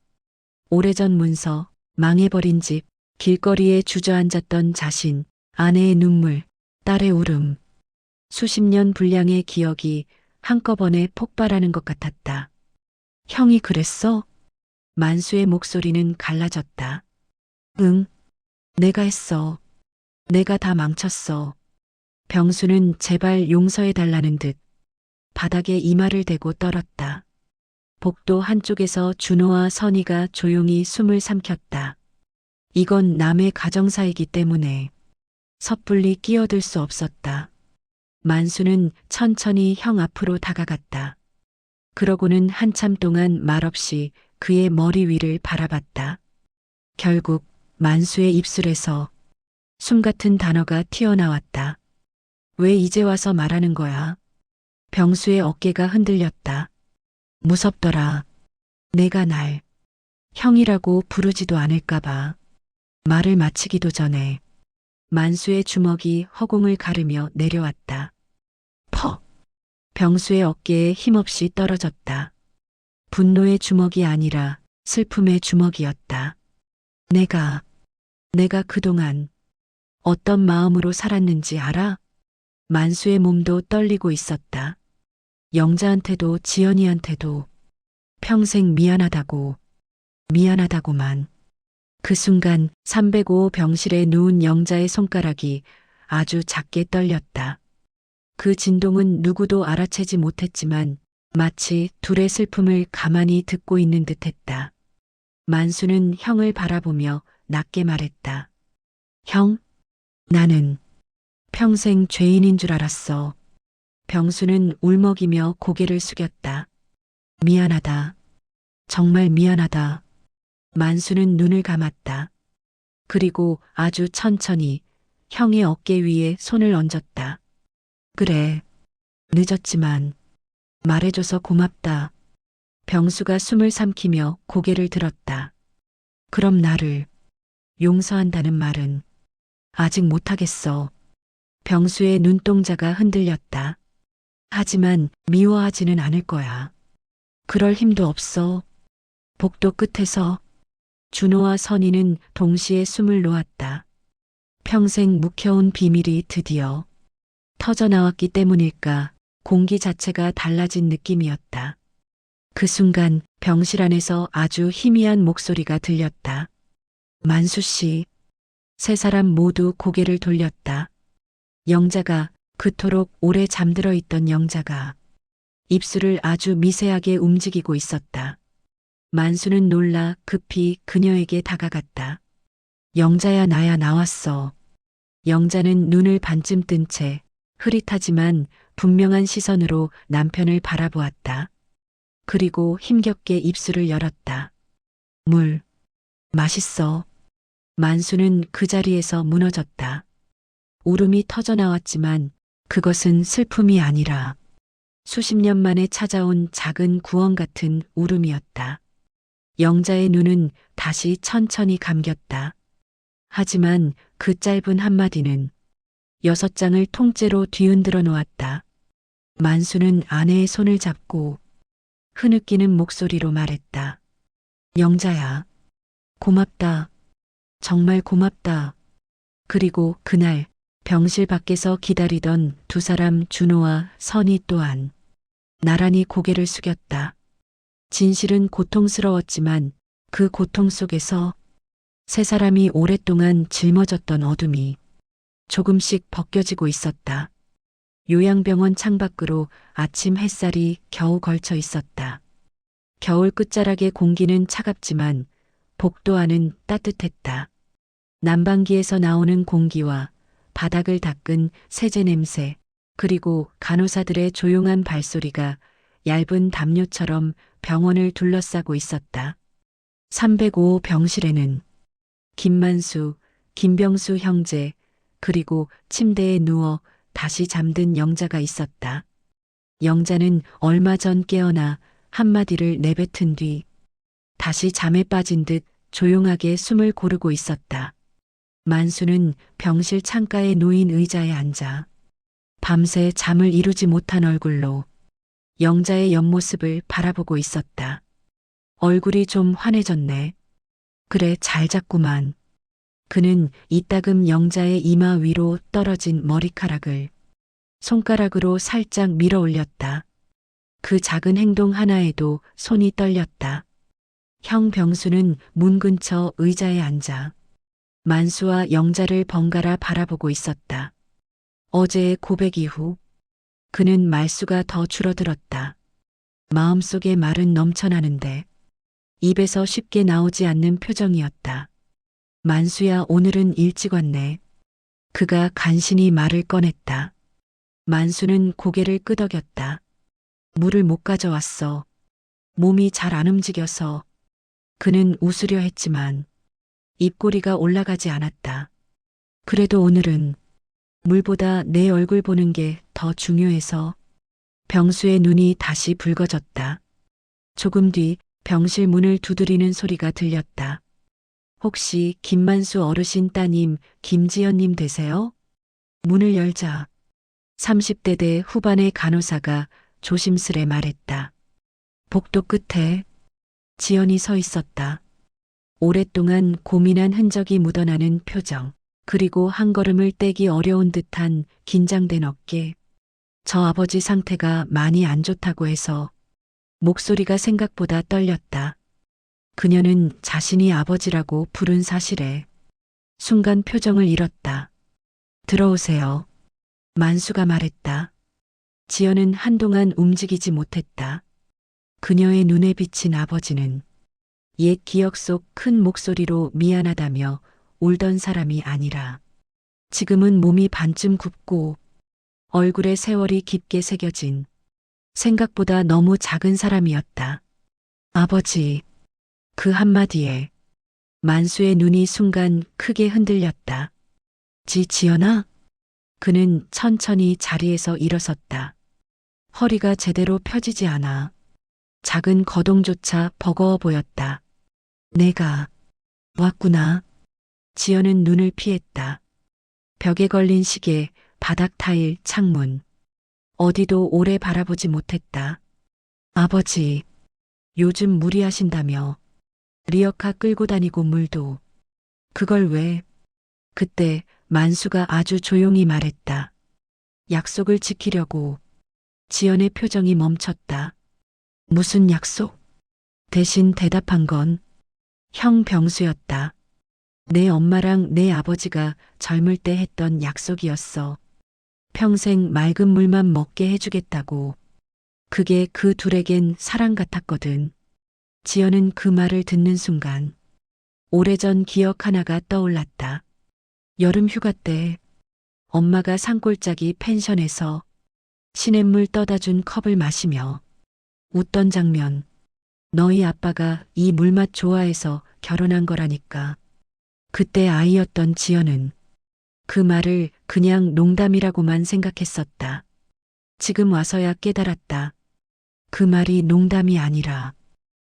Speaker 2: 오래전 문서, 망해버린 집, 길거리에 주저앉았던 자신, 아내의 눈물, 딸의 울음. 수십 년 분량의 기억이 한꺼번에 폭발하는 것 같았다. 형이 그랬어? 만수의 목소리는 갈라졌다. 응, 내가 했어. 내가 다 망쳤어. 병수는 제발 용서해달라는 듯 바닥에 이마를 대고 떨었다. 복도 한쪽에서 준호와 선희가 조용히 숨을 삼켰다. 이건 남의 가정사이기 때문에 섣불리 끼어들 수 없었다. 만수는 천천히 형 앞으로 다가갔다. 그러고는 한참 동안 말없이 그의 머리 위를 바라봤다. 결국 만수의 입술에서 숨 같은 단어가 튀어나왔다. 왜 이제 와서 말하는 거야? 병수의 어깨가 흔들렸다. 무섭더라. 내가 날 형이라고 부르지도 않을까봐. 말을 마치기도 전에 만수의 주먹이 허공을 가르며 내려왔다. 퍽! 병수의 어깨에 힘없이 떨어졌다. 분노의 주먹이 아니라 슬픔의 주먹이었다. 내가 그동안 어떤 마음으로 살았는지 알아? 만수의 몸도 떨리고 있었다. 영자한테도 지연이한테도 평생 미안하다고만. 그 순간 305 병실에 누운 영자의 손가락이 아주 작게 떨렸다. 그 진동은 누구도 알아채지 못했지만 마치 둘의 슬픔을 가만히 듣고 있는 듯했다. 만수는 형을 바라보며 낮게 말했다. 형, 나는 평생 죄인인 줄 알았어. 병수는 울먹이며 고개를 숙였다. 미안하다. 정말 미안하다. 만수는 눈을 감았다. 그리고 아주 천천히 형의 어깨 위에 손을 얹었다. 그래, 늦었지만 말해줘서 고맙다. 병수가 숨을 삼키며 고개를 들었다. 그럼 나를 용서한다는 말은 아직 못하겠어. 병수의 눈동자가 흔들렸다. 하지만 미워하지는 않을 거야. 그럴 힘도 없어. 복도 끝에서 준호와 선희는 동시에 숨을 놓았다. 평생 묵혀온 비밀이 드디어 터져나왔기 때문일까 공기 자체가 달라진 느낌이었다. 그 순간 병실 안에서 아주 희미한 목소리가 들렸다. 만수 씨. 세 사람 모두 고개를 돌렸다. 영자가 그토록 오래 잠들어 있던 영자가 입술을 아주 미세하게 움직이고 있었다. 만수는 놀라 급히 그녀에게 다가갔다. 영자야 나야 나왔어. 영자는 눈을 반쯤 뜬 채 흐릿하지만 분명한 시선으로 남편을 바라보았다. 그리고 힘겹게 입술을 열었다. 물. 맛있어. 만수는 그 자리에서 무너졌다. 울음이 터져나왔지만 그것은 슬픔이 아니라 수십 년 만에 찾아온 작은 구원 같은 울음이었다. 영자의 눈은 다시 천천히 감겼다. 하지만 그 짧은 한마디는 6장을 통째로 뒤흔들어 놓았다. 만수는 아내의 손을 잡고 흐느끼는 목소리로 말했다. 영자야, 고맙다. 정말 고맙다. 그리고 그날 병실 밖에서 기다리던 두 사람 준호와 선희 또한 나란히 고개를 숙였다. 진실은 고통스러웠지만 그 고통 속에서 세 사람이 오랫동안 짊어졌던 어둠이 조금씩 벗겨지고 있었다. 요양병원 창밖으로 아침 햇살이 겨우 걸쳐 있었다. 겨울 끝자락의 공기는 차갑지만 복도 안은 따뜻했다. 난방기에서 나오는 공기와 바닥을 닦은 세제 냄새, 그리고 간호사들의 조용한 발소리가 얇은 담요처럼 병원을 둘러싸고 있었다. 305 병실에는 김만수, 김병수 형제, 그리고 침대에 누워 다시 잠든 영자가 있었다. 영자는 얼마 전 깨어나 한마디를 내뱉은 뒤 다시 잠에 빠진 듯 조용하게 숨을 고르고 있었다. 만수는 병실 창가에 놓인 의자에 앉아 밤새 잠을 이루지 못한 얼굴로 영자의 옆모습을 바라보고 있었다. 얼굴이 좀 환해졌네. 그래, 잘 잤구만. 그는 이따금 영자의 이마 위로 떨어진 머리카락을 손가락으로 살짝 밀어 올렸다. 그 작은 행동 하나에도 손이 떨렸다. 형 병수는 문 근처 의자에 앉아 만수와 영자를 번갈아 바라보고 있었다. 어제의 고백 이후 그는 말수가 더 줄어들었다. 마음속의 말은 넘쳐나는데 입에서 쉽게 나오지 않는 표정이었다. 만수야, 오늘은 일찍 왔네. 그가 간신히 말을 꺼냈다. 만수는 고개를 끄덕였다. 물을 못 가져왔어. 몸이 잘 안 움직여서. 그는 웃으려 했지만 입꼬리가 올라가지 않았다. 그래도 오늘은 물보다 내 얼굴 보는 게 더 중요해서. 병수의 눈이 다시 붉어졌다. 조금 뒤 병실 문을 두드리는 소리가 들렸다. 혹시 김만수 어르신 따님 김지연님 되세요? 문을 열자 30대대 후반의 간호사가 조심스레 말했다. 복도 끝에 지연이 서 있었다. 오랫동안 고민한 흔적이 묻어나는 표정, 그리고 한 걸음을 떼기 어려운 듯한 긴장된 어깨. 저 아버지 상태가 많이 안 좋다고 해서 목소리가 생각보다 떨렸다. 그녀는 자신이 아버지라고 부른 사실에 순간 표정을 잃었다. 들어오세요. 만수가 말했다. 지연은 한동안 움직이지 못했다. 그녀의 눈에 비친 아버지는 옛 기억 속 큰 목소리로 미안하다며 울던 사람이 아니라 지금은 몸이 반쯤 굽고 얼굴에 세월이 깊게 새겨진 생각보다 너무 작은 사람이었다. 아버지. 그 한마디에 만수의 눈이 순간 크게 흔들렸다. 지연아? 그는 천천히 자리에서 일어섰다. 허리가 제대로 펴지지 않아. 작은 거동조차 버거워 보였다. 내가 왔구나. 지연은 눈을 피했다. 벽에 걸린 시계, 바닥 타일, 창문. 어디도 오래 바라보지 못했다. 아버지, 요즘 무리하신다며. 리어카 끌고 다니고 물도. 그걸 왜? 그때 만수가 아주 조용히 말했다. 약속을 지키려고. 지연의 표정이 멈췄다. 무슨 약속? 대신 대답한 건 형 병수였다. 내 엄마랑 내 아버지가 젊을 때 했던 약속이었어. 평생 맑은 물만 먹게 해주겠다고. 그게 그 둘에겐 사랑 같았거든. 지연은 그 말을 듣는 순간 오래전 기억 하나가 떠올랐다. 여름 휴가 때 엄마가 산골짜기 펜션에서 시냇물 떠다 준 컵을 마시며 웃던 장면. 너희 아빠가 이 물맛 좋아해서 결혼한 거라니까. 그때 아이였던 지연은 그 말을 그냥 농담이라고만 생각했었다. 지금 와서야 깨달았다. 그 말이 농담이 아니라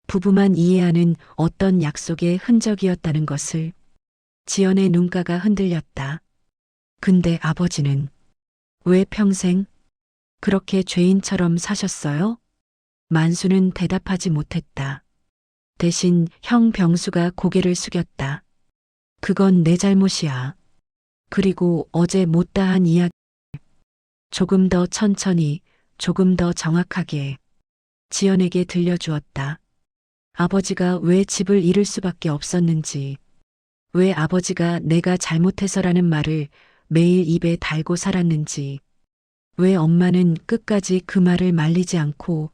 Speaker 2: 부부만 이해하는 어떤 약속의 흔적이었다는 것을. 지연의 눈가가 흔들렸다. 근데 아버지는 왜 평생 그렇게 죄인처럼 사셨어요? 만수는 대답하지 못했다. 대신 형 병수가 고개를 숙였다. 그건 내 잘못이야. 그리고 어제 못다한 이야기. 조금 더 천천히, 조금 더 정확하게 지연에게 들려주었다. 아버지가 왜 집을 잃을 수밖에 없었는지, 왜 아버지가 내가 잘못해서라는 말을 매일 입에 달고 살았는지, 왜 엄마는 끝까지 그 말을 말리지 않고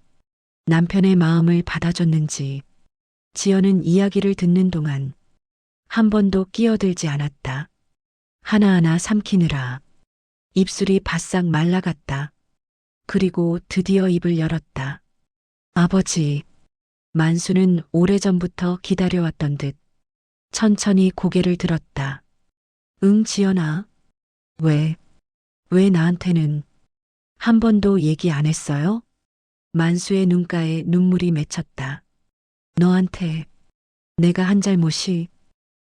Speaker 2: 남편의 마음을 받아줬는지. 지연은 이야기를 듣는 동안 한 번도 끼어들지 않았다. 하나하나 삼키느라 입술이 바싹 말라갔다. 그리고 드디어 입을 열었다. 아버지. 만수는 오래전부터 기다려왔던 듯 천천히 고개를 들었다. 응, 지연아. 왜 나한테는 한 번도 얘기 안 했어요? 만수의 눈가에 눈물이 맺혔다. 너한테 내가 한 잘못이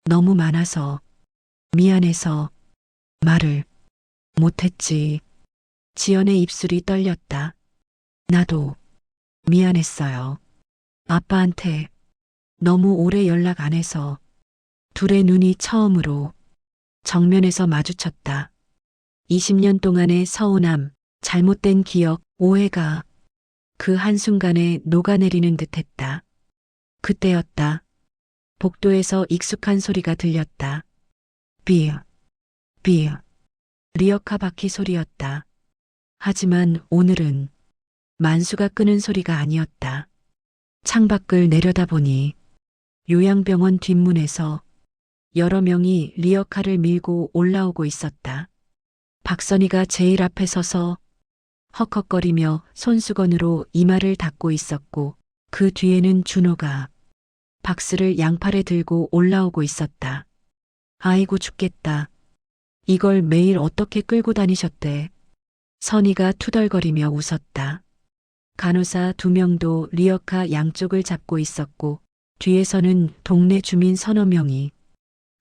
Speaker 2: 너무 많아서, 미안해서 말을 못했지. 지연의 입술이 떨렸다. 나도 미안했어요. 아빠한테 너무 오래 연락 안 해서. 둘의 눈이 처음으로 정면에서 마주쳤다. 20년 동안의 서운함, 잘못된 기억, 오해가 그 한순간에 녹아내리는 듯했다. 그때였다. 복도에서 익숙한 소리가 들렸다. 비어, 비어. 리어카 바퀴 소리였다. 하지만 오늘은 만수가 끄는 소리가 아니었다. 창밖을 내려다보니 요양병원 뒷문에서 여러 명이 리어카를 밀고 올라오고 있었다. 박선희가 제일 앞에 서서 헉헉거리며 손수건으로 이마를 닦고 있었고, 그 뒤에는 준호가 박스를 양팔에 들고 올라오고 있었다. 아이고 죽겠다. 이걸 매일 어떻게 끌고 다니셨대. 선희가 투덜거리며 웃었다. 간호사 2명도 리어카 양쪽을 잡고 있었고, 뒤에서는 동네 주민 서너 명이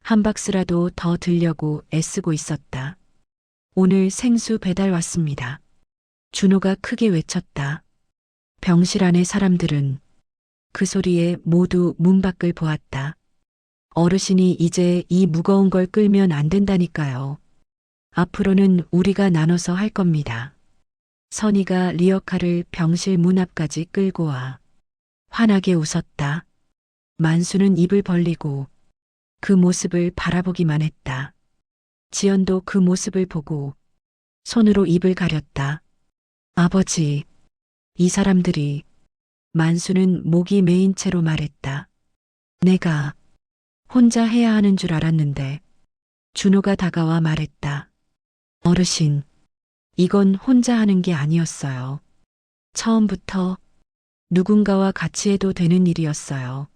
Speaker 2: 한 박스라도 더 들려고 애쓰고 있었다. 오늘 생수 배달 왔습니다. 준호가 크게 외쳤다. 병실 안의 사람들은 그 소리에 모두 문 밖을 보았다. 어르신이 이제 이 무거운 걸 끌면 안 된다니까요. 앞으로는 우리가 나눠서 할 겁니다. 선희가 리어카를 병실 문 앞까지 끌고 와 환하게 웃었다. 만수는 입을 벌리고 그 모습을 바라보기만 했다. 지연도 그 모습을 보고 손으로 입을 가렸다. 아버지, 이 사람들이. 만수는 목이 메인 채로 말했다. 내가 혼자 해야 하는 줄 알았는데. 준호가 다가와 말했다. 어르신, 이건 혼자 하는 게 아니었어요. 처음부터 누군가와 같이 해도 되는 일이었어요.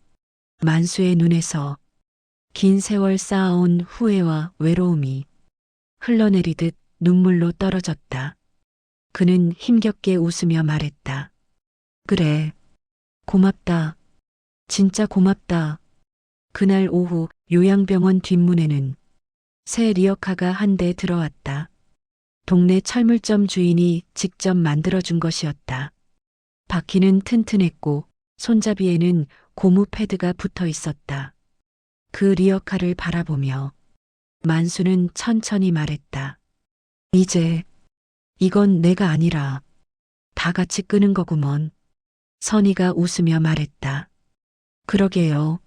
Speaker 2: 만수의 눈에서 긴 세월 쌓아온 후회와 외로움이 흘러내리듯 눈물로 떨어졌다. 그는 힘겹게 웃으며 말했다. 그래, 고맙다. 진짜 고맙다. 그날 오후 요양병원 뒷문에는 새 리어카가 한 대 들어왔다. 동네 철물점 주인이 직접 만들어준 것이었다. 바퀴는 튼튼했고 손잡이에는 고무 패드가 붙어 있었다. 그 리어카를 바라보며 만수는 천천히 말했다. 이제 이건 내가 아니라 다 같이 끄는 거구먼. 선희가 웃으며 말했다. 그러게요.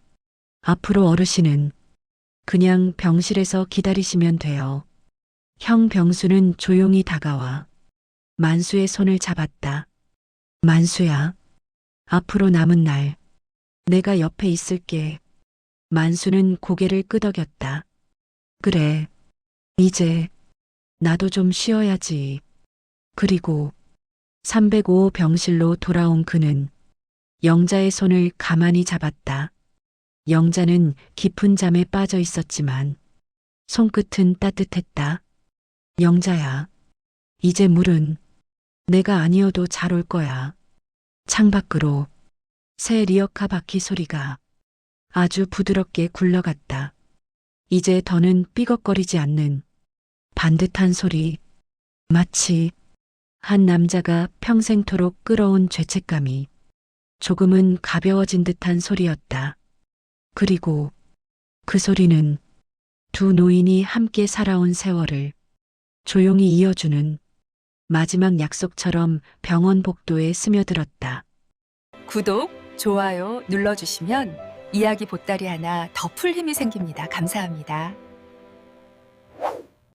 Speaker 2: 앞으로 어르신은 그냥 병실에서 기다리시면 돼요. 형 병수는 조용히 다가와 만수의 손을 잡았다. 만수야, 앞으로 남은 날 내가 옆에 있을게. 만수는 고개를 끄덕였다. 그래, 이제 나도 좀 쉬어야지. 그리고 305 병실로 돌아온 그는 영자의 손을 가만히 잡았다. 영자는 깊은 잠에 빠져 있었지만 손끝은 따뜻했다. 영자야, 이제 물은 내가 아니어도 잘 올 거야. 창밖으로 새 리어카 바퀴 소리가 아주 부드럽게 굴러갔다. 이제 더는 삐걱거리지 않는 반듯한 소리, 마치 한 남자가 평생토록 끌어온 죄책감이 조금은 가벼워진 듯한 소리였다. 그리고 그 소리는 두 노인이 함께 살아온 세월을 조용히 이어주는 마지막 약속처럼 병원 복도에 스며들었다.
Speaker 1: 구독, 좋아요 눌러주시면 이야기 보따리 하나 더 풀 힘이 생깁니다. 감사합니다.